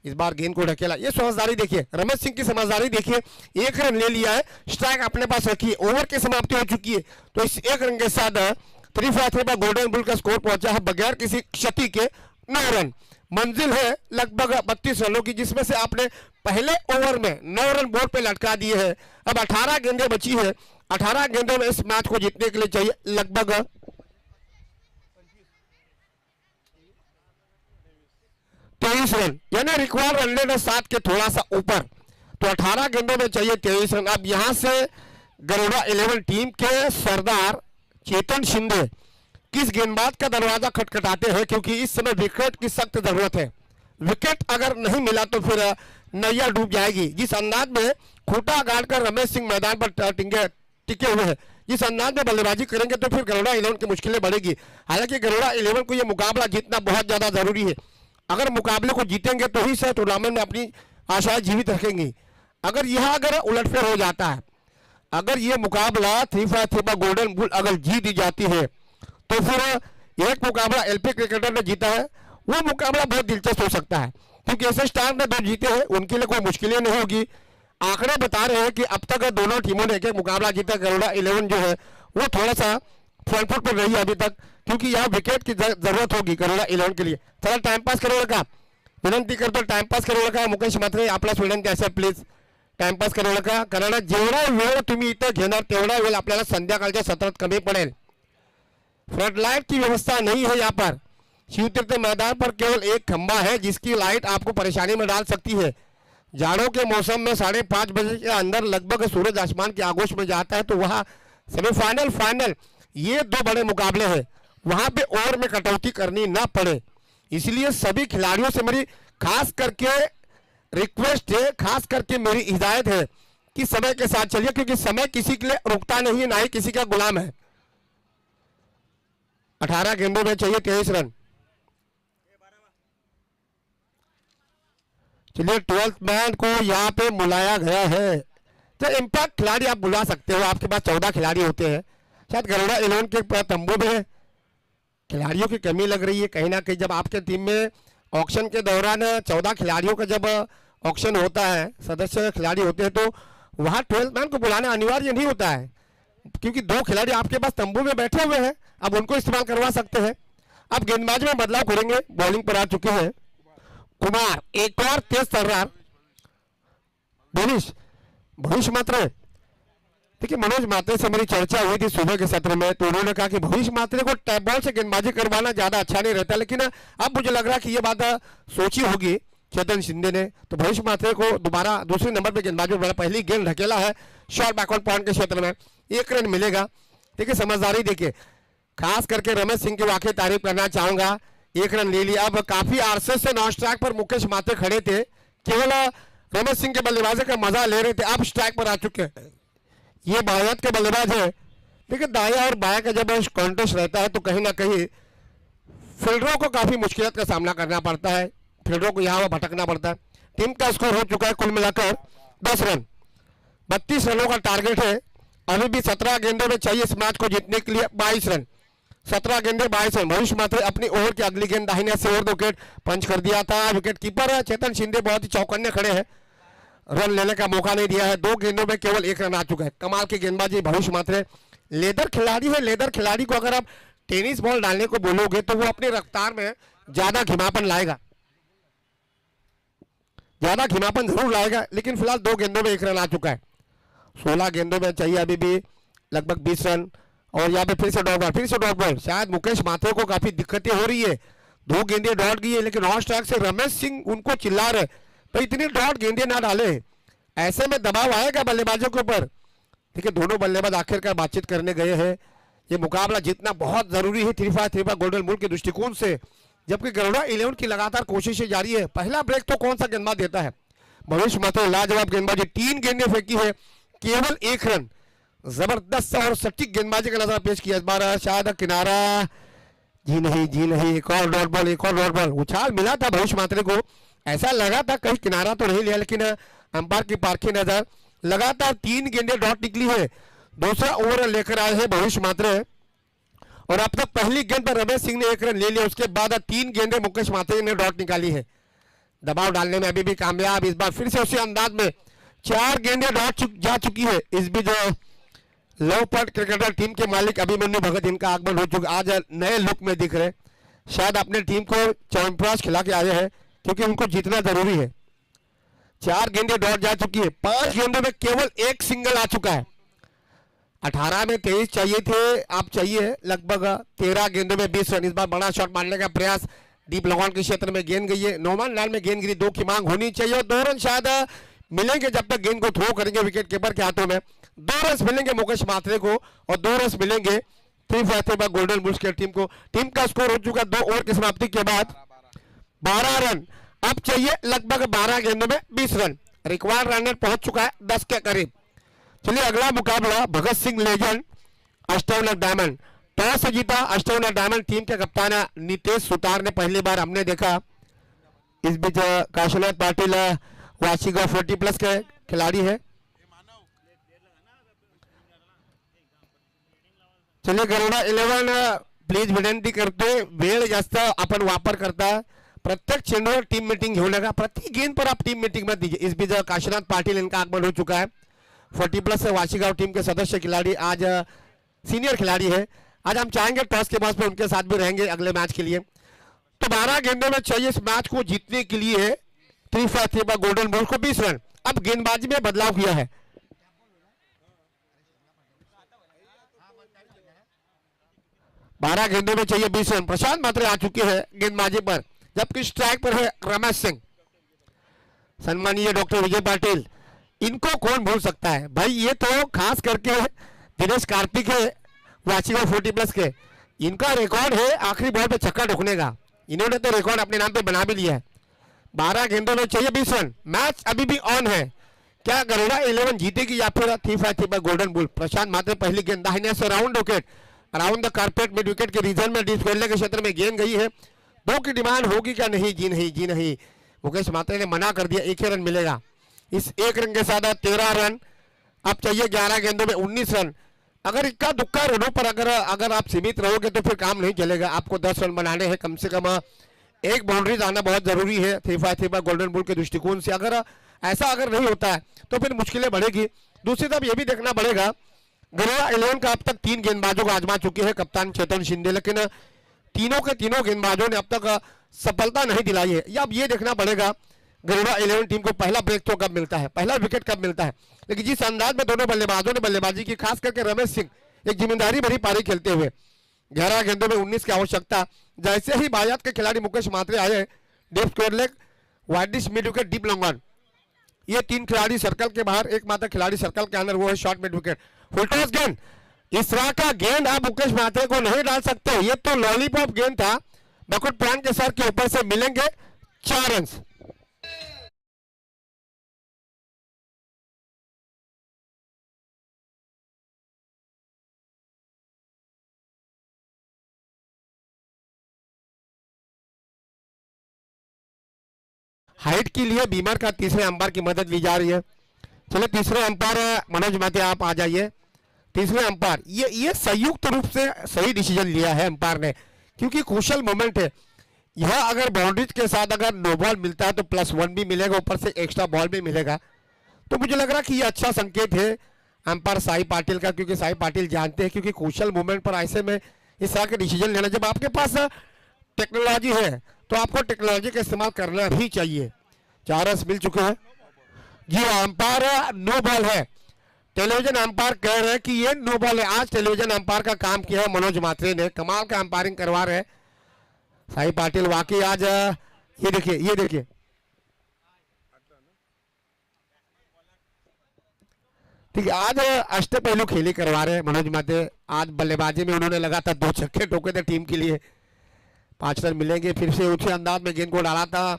इस बार गेंद को ढकेला. ये समझदारी देखिए, रमेश सिंह की समझदारी देखिए. 1 रन ले लिया है, स्ट्राइक अपने पास रखिए. ओवर की समाप्ति हो चुकी है, तो इस 1 रन के साथ 3-5 पर गोल्डन बुल का स्कोर पहुंचा है बगैर किसी क्षति के 9 रन। मंजिल है लगभग 32 रनों की, जिसमें से आपने पहले ओवर में 9 रन बोर्ड पे लटका दिए हैं। अब 18 गेंदें बची है। 18 गेंदों में इस मैच को जीतने के लिए चाहिए लगभग 23 रन, यानी रिक्वायर्ड रन रेट है 7 के थोड़ा सा ऊपर। तो 18 गेंदों में चाहिए 23 रन। अब यहां से गरुड़ा 11 टीम के सरदार चेतन शिंदे किस गेंदबाज का दरवाजा खटखटाते हैं, क्योंकि इस समय विकेट की सख्त जरूरत है। विकेट अगर नहीं मिला तो फिर नैया डूब जाएगी। जिस अंदाज में खूंटा गाड़कर रमेश सिंह मैदान पर टिके हुए हैं, जिस अंदाज में बल्लेबाजी करेंगे तो फिर गरुड़ा 11 की मुश्किलें बढ़ेगी। हालांकि गरुड़ा 11 को यह मुकाबला जीतना बहुत ज्यादा जरूरी है। अगर मुकाबले को जीतेंगे तो ही से टूर्नामेंट में अपनी आशाएं जीवित रखेंगी। अगर उलटफेर हो जाता है, अगर ये मुकाबला 3-5 गोल्डन बुल अगर जीत दी जाती है तो फिर एक मुकाबला एलपी क्रिकेटर ने जीता है, वो मुकाबला बहुत दिलचस्प हो सकता है, क्योंकि ऐसे स्टार ने 2 जीते हैं, उनके लिए कोई मुश्किलें नहीं होगी। आंकड़े बता रहे हैं कि अब तक दोनों टीमों ने एक मुकाबला जीता। गरुड़ा 11 जो है वो थोड़ा सा फ्रंट फुट पर रही है अभी तक, क्योंकि यहाँ विकेट की जरूरत होगी गरुड़ा 11 के लिए। थोड़ा टाइम पास करो लगा, विनंती करतो टाइम पास करू नका। मुकेश म्हात्रे आपल्याच विनंती असेल, प्लीज टाइमपास करू नका, कारण जेवढा वेळ तुम्ही इथं घेणार तेवढा वेळ आपल्याला संध्याकाळच्या सत्रात कमी पडेल। फ्लड लाइट की व्यवस्था नहीं है यहाँ पर। शिवतीर्थ मैदान पर केवल एक खंबा है जिसकी लाइट आपको परेशानी में डाल सकती है। जाड़ों के मौसम में 5:30 बजे के अंदर लगभग सूरज आसमान के आगोश में जाता है, तो वहां सेमीफाइनल फाइनल ये 2 बड़े मुकाबले हैं, वहां पे ओवर में कटौती करनी ना पड़े। इसलिए सभी खिलाड़ियों से मेरी खास करके रिक्वेस्ट है, खास करके मेरी हिदायत है कि समय के साथ चलिए, क्योंकि समय किसी के लिए रुकता नहीं है, ना ही किसी का गुलाम है। 18 गेंदों में चाहिए 23 रन। चलिए 12th मैन को यहाँ पे बुलाया गया है। तो इम्पैक्ट खिलाड़ी आप बुला सकते हो, आपके पास 14 खिलाड़ी होते हैं। शायद गरुड़ा 11 के तंबू में खिलाड़ियों की कमी लग रही है कहीं ना कहीं। जब आपके टीम में ऑक्शन के दौरान 14 खिलाड़ियों का जब ऑक्शन होता है, सदस्य खिलाड़ी होते हैं, तो वहां 12th मैन को बुलाना अनिवार्य नहीं होता है, क्योंकि 2 खिलाड़ी आपके पास तंबू में बैठे हुए हैं, अब उनको इस्तेमाल करवा सकते हैं। अब गेंदबाज में बदलाव करेंगे, बॉलिंग पर आ चुके हैं कुमार, एक और तेज तर्रार भविष्य मात्रे। देखिए मनोज मात्रे से मेरी चर्चा हुई थी सुबह के सत्र में, तो उन्होंने कहा कि भविष्य मात्रे को टैप बॉल से गेंदबाजी करवाना ज्यादा अच्छा नहीं रहता, लेकिन अब मुझे लग रहा है कि ये बात सोची होगी चेतन शिंदे ने, तो भविष्य मात्रे को दोबारा दूसरे नंबर पे गेंदबाजी में पहली गेंद ढकेला है शॉर्ट बैकवर्ड पॉइंट के क्षेत्र में, 1 रन मिलेगा। देखिए समझदारी देखिए, खास करके रमेश सिंह की वाकई तारीफ करना चाहूंगा, 1 रन ले लिया। अब काफी अरसे से नॉन स्ट्राइक पर मुकेश मात्रे खड़े थे, केवल रमेश सिंह के बल्लेबाजी का मजा ले रहे थे, अब स्ट्राइक पर आ चुके हैं। ये बायात के बल्लेबाज है। देखिए दाया और बाया का जब कॉन्टेस्ट रहता है तो कहीं ना कहीं फील्डरों को काफी मुश्किल का सामना करना पड़ता है, फील्डरों को यहाँ भटकना पड़ता है। टीम का स्कोर हो चुका है कुल मिलाकर 10 रन, 32 रनों का टारगेट है। अभी भी 17 गेंदों में चाहिए इस मैच को जीतने के लिए 22 रन, 17 गेंदे 22 रन। भविष्य मात्रे अपनी ओवर की अगली गेंद दाहिने से ओवर विकेट पंच कर दिया था। विकेट कीपर चेतन शिंदे बहुत ही चौकन्ने खड़े हैं, रन लेने का मौका नहीं दिया है। 2 गेंदों में केवल 1 रन आ चुका है। कमाल की गेंदबाजी भविष्य मात्रे, लेदर खिलाड़ी है। लेदर खिलाड़ी को अगर आप टेनिस बॉल डालने को बोलोगे तो वो अपनी रफ्तार में ज्यादा घिमापन लाएगा, ज्यादा घिमापन जरूर लाएगा, लेकिन फिलहाल 2 गेंदों में 1 रन आ चुका है। 16 गेंदों में चाहिए अभी भी लगभग 20 रन। और यहाँ पे फिर से डॉट बॉल। शायद मुकेश मात्रे को काफी दिक्कतें हो रही है, 2 गेंदें डॉट गई है, लेकिन ऑन स्ट्राइक से रमेश सिंह उनको चिल्ला रहे तो इतनी डॉट गेंदें ना डाले, ऐसे में दबाव आएगा बल्लेबाजों के ऊपर। देखिए दोनों बल्लेबाज आखिरकार बातचीत करने गए हैं। ये मुकाबला जीतना बहुत जरूरी है 3-5 गोल्डन बुल के दृष्टिकोण से, जबकि गरुड़ा 11 की लगातार कोशिशें जारी है। पहला ब्रेक तो कौन सा गेंदबाज देता है? भविष्य मात्रे लाजवाब गेंदबाजी, 3 गेंदें फेंकी है, केवल 1 रन। जबरदस्त और सटीक गेंदबाजी का नजारा पेश किया। इस बार शायद किनारा, जी नहीं, एक और डॉट बॉल। उछाल मिला था भविष्य मात्रे को, ऐसा लगा था कहीं किनारा तो नहीं लिया, लेकिन अंपायर की पारखी नजर, लगातार 3 गेंदें डॉट निकली है। दूसरा ओवर लेकर आए हैं भविष्य मात्रे, और अब तक पहली गेंद पर रमेश सिंह ने 1 रन ले लिया, उसके बाद 3 गेंदें मुकेश मात्रे ने डॉट निकाली है। दबाव डालने में अभी भी कामयाब। इस बार फिर से उसी अंदाज में 4 गेंदें डॉट जा चुकी है। इस भी जो लोपट क्रिकेटर टीम के मालिक अभिमन्यु भगत, इनका आगमन हो चुका। आज नए लुक में दिख रहे, शायद अपने टीम को च्यवनप्राश खिला के आए हैं, क्योंकि उनको जीतना जरूरी है। 4 गेंदें डॉट जा चुकी है, 5 गेंदों में केवल एक सिंगल आ चुका है। 18 में 23 चाहिए थे, आप चाहिए लगभग 13 गेंदों में 20 रन। इस बार बड़ा शॉट मारने का प्रयास, डीप लॉन के क्षेत्र में गेंद गई है, नौमान लाल में गेंद गिरी, 2 की मांग होनी चाहिए और 2 रन शायद मिलेंगे जब तक गेंद को थ्रो करेंगे विकेट कीपर के हाथों में। 2 रन मिलेंगे मुकेश मात्रे को और 2 रन मिलेंगे 3 गोल्डन बुल्स की टीम को। टीम का स्कोर हो चुका 2 ओवर की समाप्ति के बाद 12 रन। अब चाहिए लगभग 12 गेंदों में 20 रन। रिक्वायर्ड रन रेट पहुंच चुका है 10 के करीब। चलिए अगला मुकाबला भगत सिंह लेजेंड अष्टवनर डायमंड। टॉस से जीता अष्टवनर डायमंड टीम के कप्तान नितेश सुतार ने पहली बार हमने देखा। इस बीच काशीनाथ पाटिल वार्षिक 40+ के खिलाड़ी है। चलिए गरुडा 11 प्लीज विनंती करते, वेळ जास्त आपण वापर करता, प्रत्येक चेंडूवर टीम मीटिंग घेऊ नका, प्रति गेंद पर आप टीम मीटिंग मत दीजिए। इस बीच काशीनाथ पाटिल इनका आगमन हो चुका है। 40+ वाशीगांव टीम के सदस्य खिलाड़ी, आज सीनियर खिलाड़ी है। आज हम चाहेंगे टॉस के बाद में उनके साथ भी रहेंगे अगले मैच के लिए। तो 12 गेंदों में चाहिए इस मैच को जीतने के लिए 3 गोल्डन बॉल को 20 रन। अब गेंदबाजी में बदलाव किया है। बारह गेंदों में चाहिए 20 रन। प्रशांत मात्रे आ चुके हैं गेंदबाजी पर, जबकि स्ट्राइक पर है रमेश सिंह। सम्मानीय डॉक्टर विजय पाटिल, इनको कौन भूल सकता है भाई, ये तो खास करके दिनेश कार्तिक है वाचिका 40+ के, इनका रिकॉर्ड है आखिरी बॉल पे छक्का ठोकने का। इन्होंने तो रिकॉर्ड अपने नाम पे बना भी लिया है। 12 गेंदों में चाहिए 20 रन। मैच अभी भी ऑन है। क्या गरुड़ा 11 जीतेगी या फिर 3 गोल्डन बुल? प्रशांत मात्रे पहली गेंद दाहिने से round wicket, around the carpet mid wicket के रीजन में डीप खेलने के क्षेत्र में गेंद गई है। 2 की डिमांड होगी क्या? नहीं जी नहीं जी नहीं, मुकेश मात्रे ने मना कर दिया। 1 रन मिलेगा। इस 1 रन के साथ 13 रन। अब चाहिए 11 गेंदों में 19 रन। अगर इक्का दुक्का रनों पर अगर आप सीमित रहोगे तो फिर काम नहीं चलेगा। आपको 10 रन बनाने हैं, कम से कम 1 बाउंड्री आना बहुत जरूरी है 3 गोल्डन बुल के दृष्टिकोण से। अगर ऐसा नहीं होता है तो फिर मुश्किलें बढ़ेगी। दूसरी तरफ यह भी देखना पड़ेगा, गरुड़ा 11 का अब तक 3 गेंदबाजों को आजमा चुके हैं कप्तान चेतन शिंदे, लेकिन तीनों के तीनों गेंदबाजों ने अब तक सफलता नहीं दिलाई है। या अब ये देखना पड़ेगा गरुड़ा 11 टीम को पहला ब्रेक तो कब मिलता है, पहला विकेट कब मिलता है। लेकिन जिस अंदाज में दोनों बल्लेबाजों ने बल्लेबाजी की, खास करके रमेश सिंह एक जिम्मेदारी भरी पारी खेलते हुए, 11 गेंदों में 19 की आवश्यकता। जैसे ही बायात के खिलाड़ी मुकेश मात्रे आए, deep square leg, widish mid wicket, deep long on, ये 3 खिलाड़ी सर्कल के बाहर, एकमात्र खिलाड़ी सर्कल के अंदर, वो है शॉर्ट मिड विकेट। फुलटॉस गेंद, इस तरह का गेंद आप मुकेश मात्रे को नहीं डाल सकते। ये तो लॉलीपॉप गेंद था, बकुट प्राण के सर के ऊपर से मिलेंगे 4 रन। हाइट के लिए बीमर का तीसरे अंपायर की मदद ली जा रही है। चलिए तीसरे अंपायर मनोज माते आप आ जाइए। तीसरे अंपायर ये संयुक्त रूप से सही डिसीजन लिया है अंपायर ने, क्योंकि क्रूशियल मोमेंट है यह। अगर बाउंड्रीज के साथ अगर नो बॉल मिलता है तो +1 भी मिलेगा, ऊपर से एक्स्ट्रा बॉल भी मिलेगा। तो मुझे लग रहा कि ये अच्छा संकेत है अंपायर साई पाटिल का, क्योंकि साई पाटिल जानते हैं क्योंकि क्रूशियल मोमेंट पर ऐसे में इस तरह के डिसीजन लेना, जब आपके पास टेक्नोलॉजी है तो आपको टेक्नोलॉजी का इस्तेमाल करना भी चाहिए। 4 रन मिल चुके हैं जी। अंपायर नो बॉल है, टेलीविजन अंपायर कह रहे हैं कि ये नो बॉल है। आज टेलीविजन अंपायर का काम किया है मनोज मात्रे ने, कमाल का अंपायरिंग करवा रहे हैं साई पाटिल। वाकई आज ये देखिए ठीक है, आज अष्टपहलू खेली करवा रहे हैं मनोज मात्रे। आज बल्लेबाजी में उन्होंने लगातार 2 छक्के ठोके थे टीम के लिए। 5 रन मिलेंगे। फिर से ऊंचे अंदाज में गेंद को डाला था।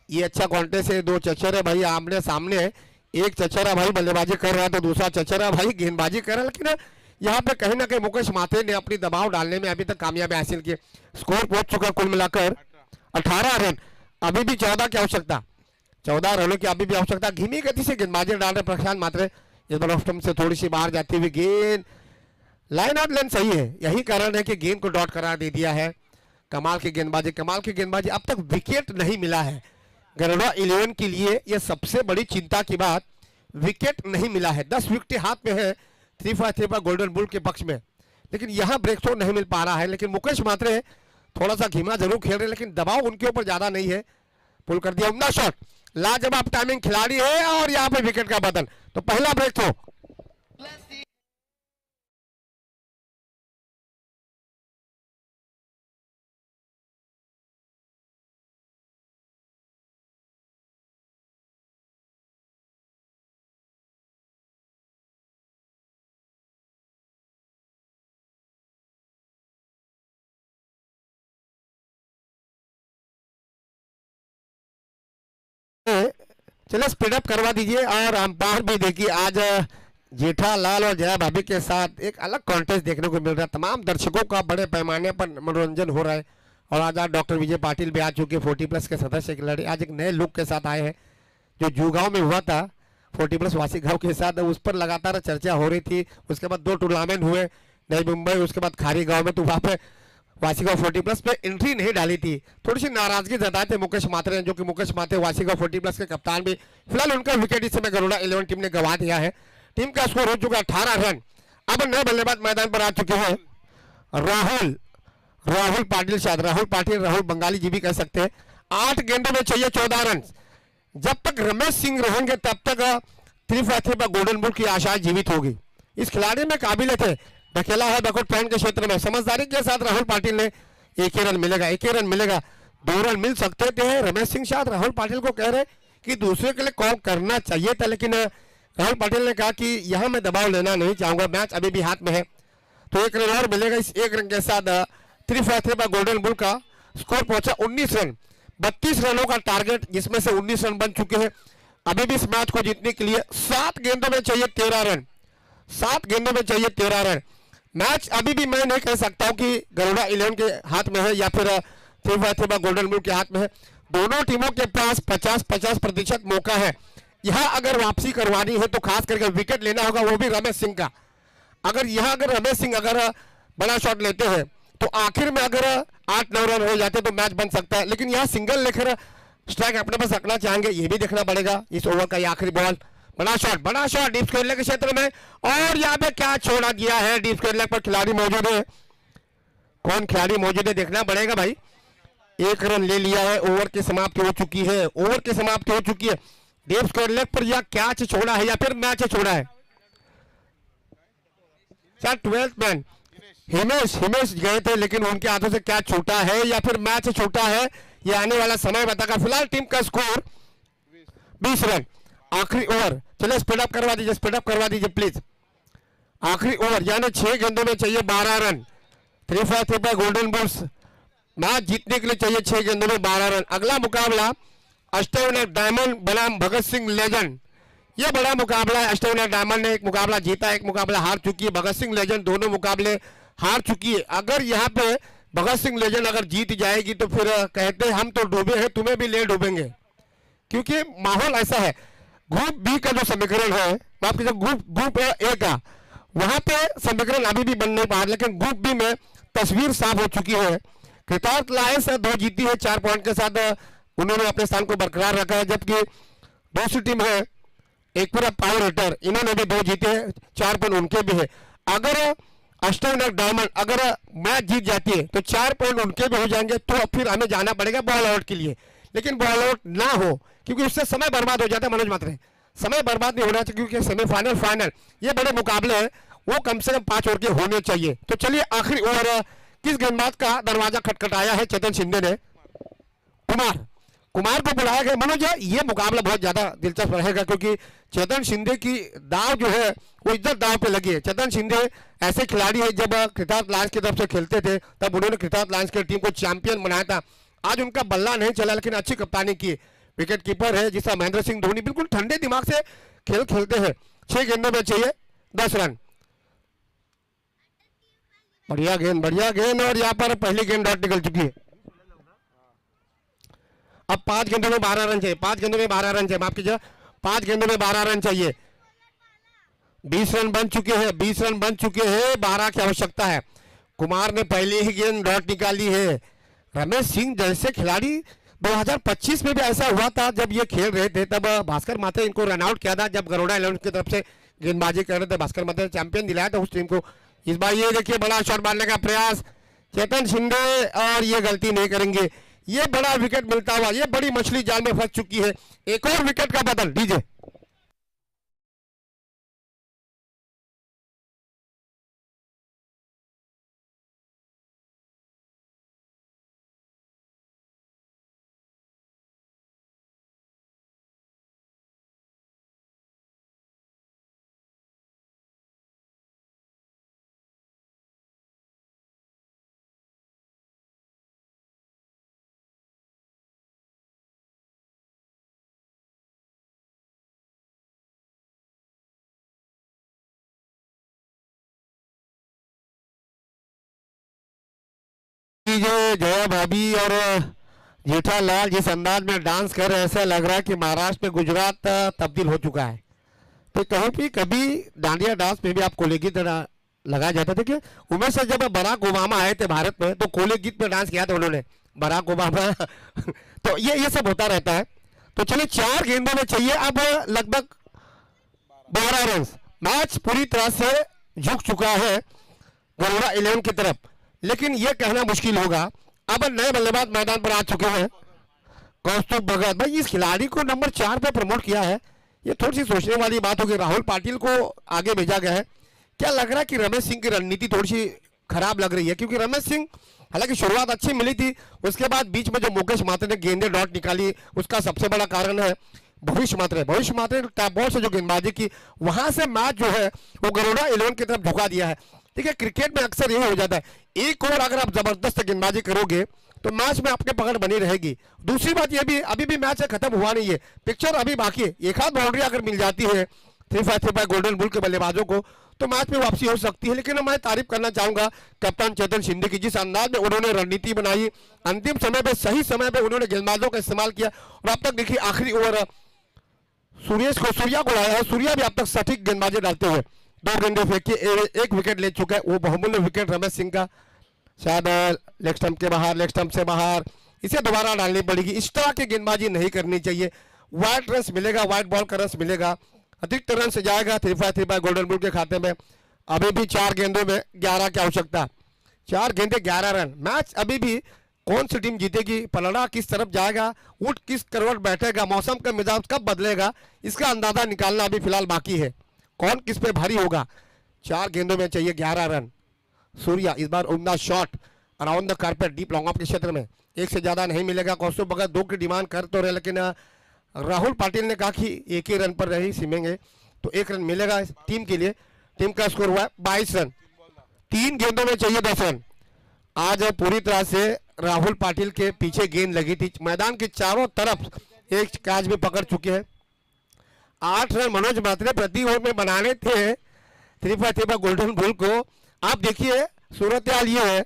ये अच्छा कॉन्टेस्ट है, 2 चचेरे भाई आमने सामने है। एक चचेरा भाई बल्लेबाजी कर रहा है तो दूसरा चचेरा भाई गेंदबाजी कर रहा है। लेकिन यहाँ पे कहीं ना कहीं मुकेश मात्रे ने अपनी दबाव डालने में अभी तक कामयाबी हासिल की। स्कोर पहुंच चुका कुल मिलाकर 18 रन। अभी भी 14 की आवश्यकता, 14 रनों की अभी भी आवश्यकता। धीमी गति से गेंदबाजी डाल रहे प्रशांत मात्रे। इस बार ऑफ स्टंप से थोड़ी सी बाहर जाती हुई गेंद, लाइन आउट लेन सही है। यही कारण है कि गेंद को डॉट करार दे दिया है। कमाल की गेंदबाजी, कमाल की गेंदबाजी। अब तक विकेट नहीं मिला है गरुड़ा 11 के लिए, यह सबसे बड़ी चिंता की बात, विकेट नहीं मिला है। 10 विकेट हाथ में है 3-5 गोल्डन बुल के पक्ष में, लेकिन यहाँ ब्रेक थ्रो नहीं मिल पा रहा है। लेकिन मुकेश मात्रे थोड़ा सा धीमा जरूर खेल रहे हैं, लेकिन दबाव उनके ऊपर ज्यादा नहीं है। पुल कर दिया, उम्दा शॉट, लाजवाब टाइमिंग खिलाड़ी है और यहाँ पे विकेट का बदल। तो पहला ब्रेक थ्रो। चलो स्पीड अप करवा दीजिए। और अंपायर भी देखिए, आज जेठालाल और जया भाभी के साथ एक अलग कॉन्टेस्ट देखने को मिल रहा है। तमाम दर्शकों का बड़े पैमाने पर मनोरंजन हो रहा है। और आज डॉक्टर विजय पाटिल भी आ चुके, 40+ के सदस्य खिलाड़ी आज एक नए लुक के साथ आए हैं। जो जूगांव में हुआ था 40+ वासी गांव के साथ, उस पर लगातार चर्चा हो रही थी। उसके बाद 2 टूर्नामेंट हुए, नई मुंबई, उसके बाद खारी गांव में, तो वहाँ पे वासीगांव 40+ पे एंट्री नहीं डाली थी। थोड़ी सी नाराजगी जताए थे मुकेश मात्रे ने, जो कि मुकेश मात्रे वासीगांव 40+ के कप्तान भी। फिलहाल उनका विकेट इस समय गरुड़ा 11 टीम ने गंवा दिया है। टीम का स्कोर हो चुका 18 रन। अब नए बल्लेबाज मैदान पर आ चुके हैं। राहुल पाटिल, शायद राहुल बंगाली जी भी कह सकते हैं। 8 गेंदों में चाहिए 14 रन। जब तक रमेश सिंह रहेंगे तब तक 3-5 गोल्डन बुल की आशाएं जीवित होगी। इस खिलाड़ी में काबिल थे, ढकेला है बैकवर्ड पॉइंट के क्षेत्र में। समझदारी के साथ राहुल पाटिल ने एक ही रन मिलेगा, 2 रन मिल सकते थे। रमेश सिंह शायद राहुल पाटिल को कह रहे कि दूसरे के लिए कॉल करना चाहिए था, लेकिन राहुल पाटिल ने कहा कि यहां मैं दबाव लेना नहीं चाहूंगा, मैच अभी भी हाथ में है। तो 1 रन और मिलेगा। इस 1 रन के साथ 3-5 गोल्डन बुल का स्कोर पहुंचा 19 रन। 32 रनों का टारगेट, जिसमें से 19 रन बन चुके हैं। अभी भी इस मैच को जीतने के लिए 7 गेंदों में चाहिए 13 रन। 7 गेंदों में चाहिए 13 रन। मैच अभी भी मैं नहीं कह सकता हूं कि गरुड़ा 11 के हाथ में है या फिर 3-5 गोल्डन बुल के हाथ में है। दोनों टीमों के पास 50-50% मौका है। यहां अगर वापसी करवानी है तो खास करके विकेट लेना होगा, वो भी रमेश सिंह का। अगर रमेश सिंह बड़ा शॉट लेते हैं तो आखिर में अगर 8-9 रन हो जाते तो मैच बन सकता है। लेकिन यहाँ सिंगल लेकर स्ट्राइक अपने पास रखना चाहेंगे, ये भी देखना पड़ेगा। इस ओवर का ये आखिरी बॉल, बड़ा शॉट डीप स्क्वायर लेग के क्षेत्र में, और यहाँ पे क्या छोड़ा दिया है। डीप स्क्वायर लेग पर खिलाड़ी मौजूद है, कौन खिलाड़ी मौजूद है देखना पड़ेगा भाई। 1 रन ले लिया है, ओवर की समाप्ति हो चुकी है। डीप स्क्वायर लेग पर या कैच छोड़ा है या फिर मैच छोड़ा है। 12th मैन हिमेश गए थे, लेकिन उनके हाथों से कैच छूटा है या फिर मैच छूटा है, ये आने वाला समय बताएगा। फिलहाल टीम का स्कोर 20 रन। आखिरी ओवर, चलिए स्पीड अप करवा दीजिए प्लीज। आखिरी ओवर यानी 6 गेंदों में चाहिए 12 रन। 3-5 गोल्डन बुल्स मैच जीतने के लिए चाहिए 6 गेंदों में 12 रन। अगला मुकाबला अष्टविनायक डायमंड बनाम भगत सिंह लेजेंड। यह बड़ा मुकाबला है। अष्टविनायक डायमंड ने 1 मुकाबला जीता, 1 मुकाबला हार चुकी है। भगत सिंह लेजेंड दोनों मुकाबले हार चुकी है। अगर यहाँ पे भगत सिंह लेजेंड अगर जीत जाएगी तो फिर कहते हैं हम तो डूबे हैं, तुम्हें भी ले डूबेंगे, क्योंकि माहौल ऐसा है। ग्रुप बी का जो समीकरण है, माफ कीजिए, ग्रुप ए का, वहां पे समीकरण अभी भी बन नहीं पा रहा, लेकिन ग्रुप बी में तस्वीर साफ हो चुकी है। कृतार्थ लायंस 2 जीती है 4 पॉइंट के साथ, उन्होंने अपने स्थान को बरकरार रखा है। जबकि दूसरी टीम है एक पूरा पावर हिटर, इन्होंने भी 2 जीते हैं, 4 पॉइंट उनके भी है। अगर अष्टविनायक डायमंड अगर मैच जीत जाती है तो 4 पॉइंट उनके भी हो जाएंगे। तो फिर हमें जाना पड़ेगा बॉल आउट के लिए, लेकिन बॉल आउट ना हो, क्योंकि उससे समय बर्बाद हो जाता है। मनोज मात्रे, समय बर्बाद नहीं होना चाहिए, क्योंकि सेमीफाइनल फाइनल ये बड़े मुकाबले हैं, वो कम से कम 5 ओवर के होने चाहिए। तो चलिए आखिरी ओवर, किस गेंदबाज का दरवाजा खटखटाया है? चेतन शिंदे ने कुमार को बुलाया गया। मनोज, ये मुकाबला बहुत ज्यादा दिलचस्प रहेगा, क्योंकि चेतन शिंदे की दाव जो है वो इज्जत दाव पे लगी है। चेतन शिंदे ऐसे खिलाड़ी है, जब कृतार्थ लायंस की तरफ से खेलते थे तब उन्होंने कृतार्थ लायंस की टीम को चैंपियन बनाया था। आज उनका बल्ला नहीं चला, लेकिन अच्छी कप्तानी की। विकेट कीपर है जिसका महेंद्र सिंह धोनी, बिल्कुल ठंडे दिमाग से खेल खेलते हैं। 6 गेंदों में चाहिए 10 रन। बढ़िया गेंद, और यहाँ पर पहली गेंद डॉट निकल चुकी है। अब 5 गेंदों में 12 रन चाहिए, 5 गेंदों में 12 रन चाहिए, माफ कीजिए 5 गेंदों में 12 रन चाहिए। 20 रन बन चुके हैं, 12 की आवश्यकता है। कुमार ने पहले ही गेंद डॉट निकाली है। रमेश सिंह जैसे खिलाड़ी 2025 में भी ऐसा हुआ था, जब ये खेल रहे थे तब भास्कर मात्रे इनको रन आउट किया था, जब गरुड़ा 11 की तरफ से गेंदबाजी कर रहे थे, भास्कर मते चैंपियन दिलाया था उस टीम को। इस बार ये देखिए बड़ा शॉट मारने का प्रयास चेतन शिंदे, और ये गलती नहीं करेंगे, ये बड़ा विकेट मिलता हुआ, ये बड़ी मछली जाल में फंस चुकी है। एक और विकेट का बदल डीजे। जो जया भाभी और जेठालाल जिस अंदाज में डांस कर रहे हैं, ऐसा लग रहा है कि महाराष्ट्र में गुजरात तब्दील हो चुका है। तो कहूँ कि कभी डांडिया डांस में भी आप कोले गीत लगाया जाता था कि उमेश से जब बराक ओबामा आए थे भारत में तो कोले गीत में डांस किया था उन्होंने, बराक ओबामा तो ये सब होता रहता है। तो चलिए 4 गेंदों में चाहिए अब लगभग 12 रन। मैच पूरी तरह से झुक चुका है गरुड़ा 11 की तरफ, लेकिन यह कहना मुश्किल होगा। अब नए बल्लेबाज मैदान पर आ चुके हैं। कौस्तुभ भगत भाई इस खिलाड़ी को नंबर 4 पे प्रमोट किया है, ये थोड़ी सी सोचने वाली बात होगी। राहुल पाटिल को आगे भेजा गया है। क्या लग रहा है कि रमेश सिंह की रणनीति थोड़ी सी खराब लग रही है, क्योंकि रमेश सिंह हालांकि शुरुआत अच्छी मिली थी, उसके बाद बीच में जो मुकेश मात्रे ने गेंदे डॉट निकाली उसका सबसे बड़ा कारण है भविष्य मात्रे ने टैप बॉल से जो गेंदबाजी की, वहां से मैच जो है वो गरुड़ा 11 की तरफ झुका दिया है। देखिए क्रिकेट में अक्सर यही हो जाता है, एक और अगर आप जबरदस्त गेंदबाजी करोगे तो मैच में आपके पकड़ बनी रहेगी। दूसरी बात यह भी अभी भी मैच खत्म हुआ नहीं है, पिक्चर अभी बाकी है। एक आध बाउंड्री अगर मिल जाती है 3-5 गोल्डन बुल के बल्लेबाजों को तो मैच में वापसी हो सकती है। लेकिन मैं तारीफ करना चाहूंगा कप्तान चेतन शिंदे की, जिस अंदाज में उन्होंने रणनीति बनाई, अंतिम समय पे सही समय पे उन्होंने गेंदबाजों का इस्तेमाल किया। और अब तक देखिए आखिरी ओवर सूर्या को लाया है। सूर्या भी अब तक सटीक गेंदबाजी डालते हुए 2 गेंदे फेंके, 1 विकेट ले चुका है। वो बहुमूल्य विकेट रमेश सिंह का, शायद लेग स्टंप के बाहर, लेग स्टंप से बाहर, इसे दोबारा डालनी पड़ेगी। इस तरह की गेंदबाजी नहीं करनी चाहिए। वाइड रन मिलेगा, वाइड बॉल का रन मिलेगा, अतिरिक्त रन से जाएगा 3-5 गोल्डन बुल के खाते में। अभी भी 4 गेंदों में 11 की आवश्यकता, 4 गेंदे 11 रन। मैच अभी भी कौन सी टीम जीतेगी, पलड़ा किस तरफ जाएगा, ऊँट किस करवट बैठेगा, मौसम का मिजाज कब बदलेगा, इसका अंदाजा निकालना अभी फिलहाल बाकी है। कौन किस पे भारी होगा। 4 गेंदों में चाहिए 11 रन। सूर्या इस बार उम्दा shot around the carpet deep long off के क्षेत्र में, 1 से ज्यादा नहीं मिलेगा। कौस्तुभ भगत 2 की डिमांड कर तो रहे, लेकिन राहुल पाटिल ने कहा कि 1 ही रन पर रही सीमेंगे, तो 1 रन मिलेगा इस टीम के लिए। टीम का स्कोर हुआ है 22 रन। 3 गेंदों में चाहिए 10 रन। आज पूरी तरह से राहुल पाटिल के पीछे गेंद लगी थी, मैदान के चारों तरफ एक कैच भी पकड़ चुके हैं। 8 रन मनोज मात्रे प्रति ओवर में बनाने थे 3-5 गोल्डन बुल को। आप देखिए सूरत हाल ये है,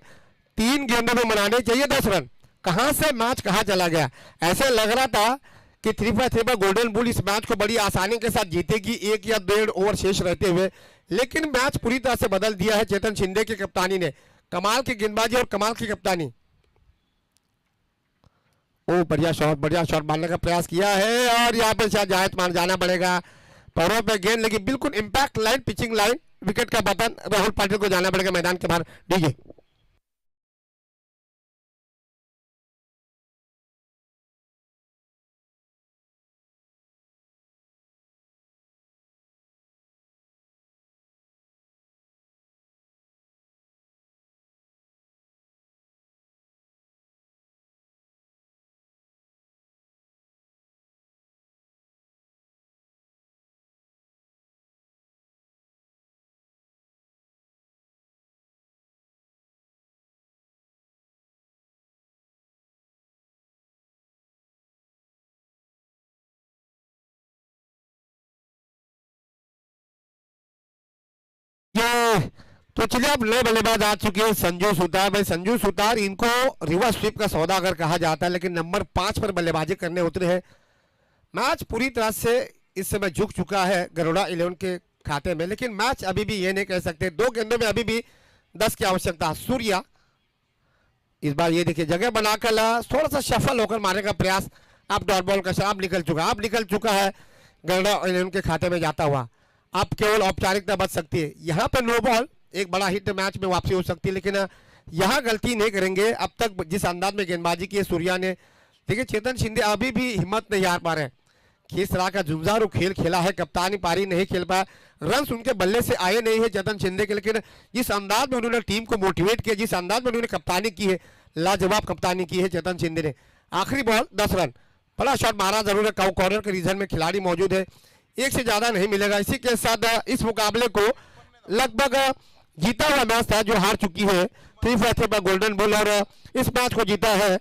3 गेंदों में बनाने चाहिए 10 रन। कहां से मैच कहां चला गया। ऐसे लग रहा था कि 3-5 गोल्डन बुल इस मैच को बड़ी आसानी के साथ जीतेगी 1 या 1.5 ओवर शेष रहते हुए, लेकिन मैच पूरी तरह से बदल दिया है चेतन शिंदे की कप्तानी ने। कमाल की गेंदबाजी और कमाल की कप्तानी। ओ बढ़िया शॉट मारने का प्रयास किया है, और यहाँ पे शायद जायज मान जाना पड़ेगा। पैरों पे गेंद लगी, बिल्कुल impact line, pitching line, wicket का बटन राहुल पाटिल को जाना पड़ेगा मैदान के बाहर। डीजे ये तो चलिए अब नए बल्लेबाज आ चुके हैं संजू सुतार। भाई संजू सुतार, इनको रिवर्स स्वीप का सौदा अगर कहा जाता है, लेकिन नंबर 5 पर बल्लेबाजी करने उतरे हैं। मैच पूरी तरह से इस समय झुक चुका है गरुड़ा 11 के खाते में, लेकिन मैच अभी भी ये नहीं कह सकते। 2 गेंदों में अभी भी 10 की आवश्यकता। सूर्या इस बार ये देखिए जगह बनाकर थोड़ा सा सफल होकर मारने का प्रयास। अब डॉट बॉल का शराब निकल चुका है गरुड़ा 11 के खाते में जाता हुआ। आप केवल औपचारिकता बच सकती है। यहाँ पे नो बॉल, एक बड़ा हिट मैच में वापसी हो सकती है, लेकिन यहाँ गलती नहीं करेंगे। अब तक जिस अंदाज में गेंदबाजी की है सूर्या ने, देखिए चेतन शिंदे अभी भी हिम्मत नहीं हार पा रहे हैं। किस तरह का जुमजारू खेल खेला है, कप्तानी पारी नहीं खेल पाया, रन उनके बल्ले से आए नहीं है चेतन शिंदे के, लेकिन जिस अंदाज में उन्होंने टीम को मोटिवेट किया, जिस अंदाज में उन्होंने कप्तानी की है, लाजवाब कप्तानी की है चेतन शिंदे ने। आखिरी बॉल 10 रन, बड़ा शॉट मारा जरूर है, कॉर्नर के रीजन में खिलाड़ी मौजूद है, एक से ज्यादा नहीं मिलेगा। इसी के साथ इस मुकाबले को लगभग जीता हुआ मैच था जो हार चुकी है 3 पर गोल्डन बुल, और इस मैच को जीता है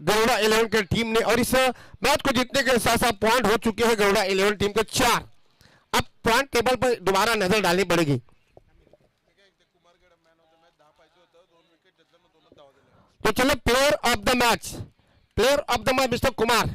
गरुड़ा 11 के टीम ने, और इस मैच को जीतने के साथ साथ पॉइंट हो चुके हैं गरुड़ा 11 टीम के 4। अब पॉइंट टेबल पर दोबारा नजर डालनी पड़ेगी। तो चलो player of the match mister Kumar.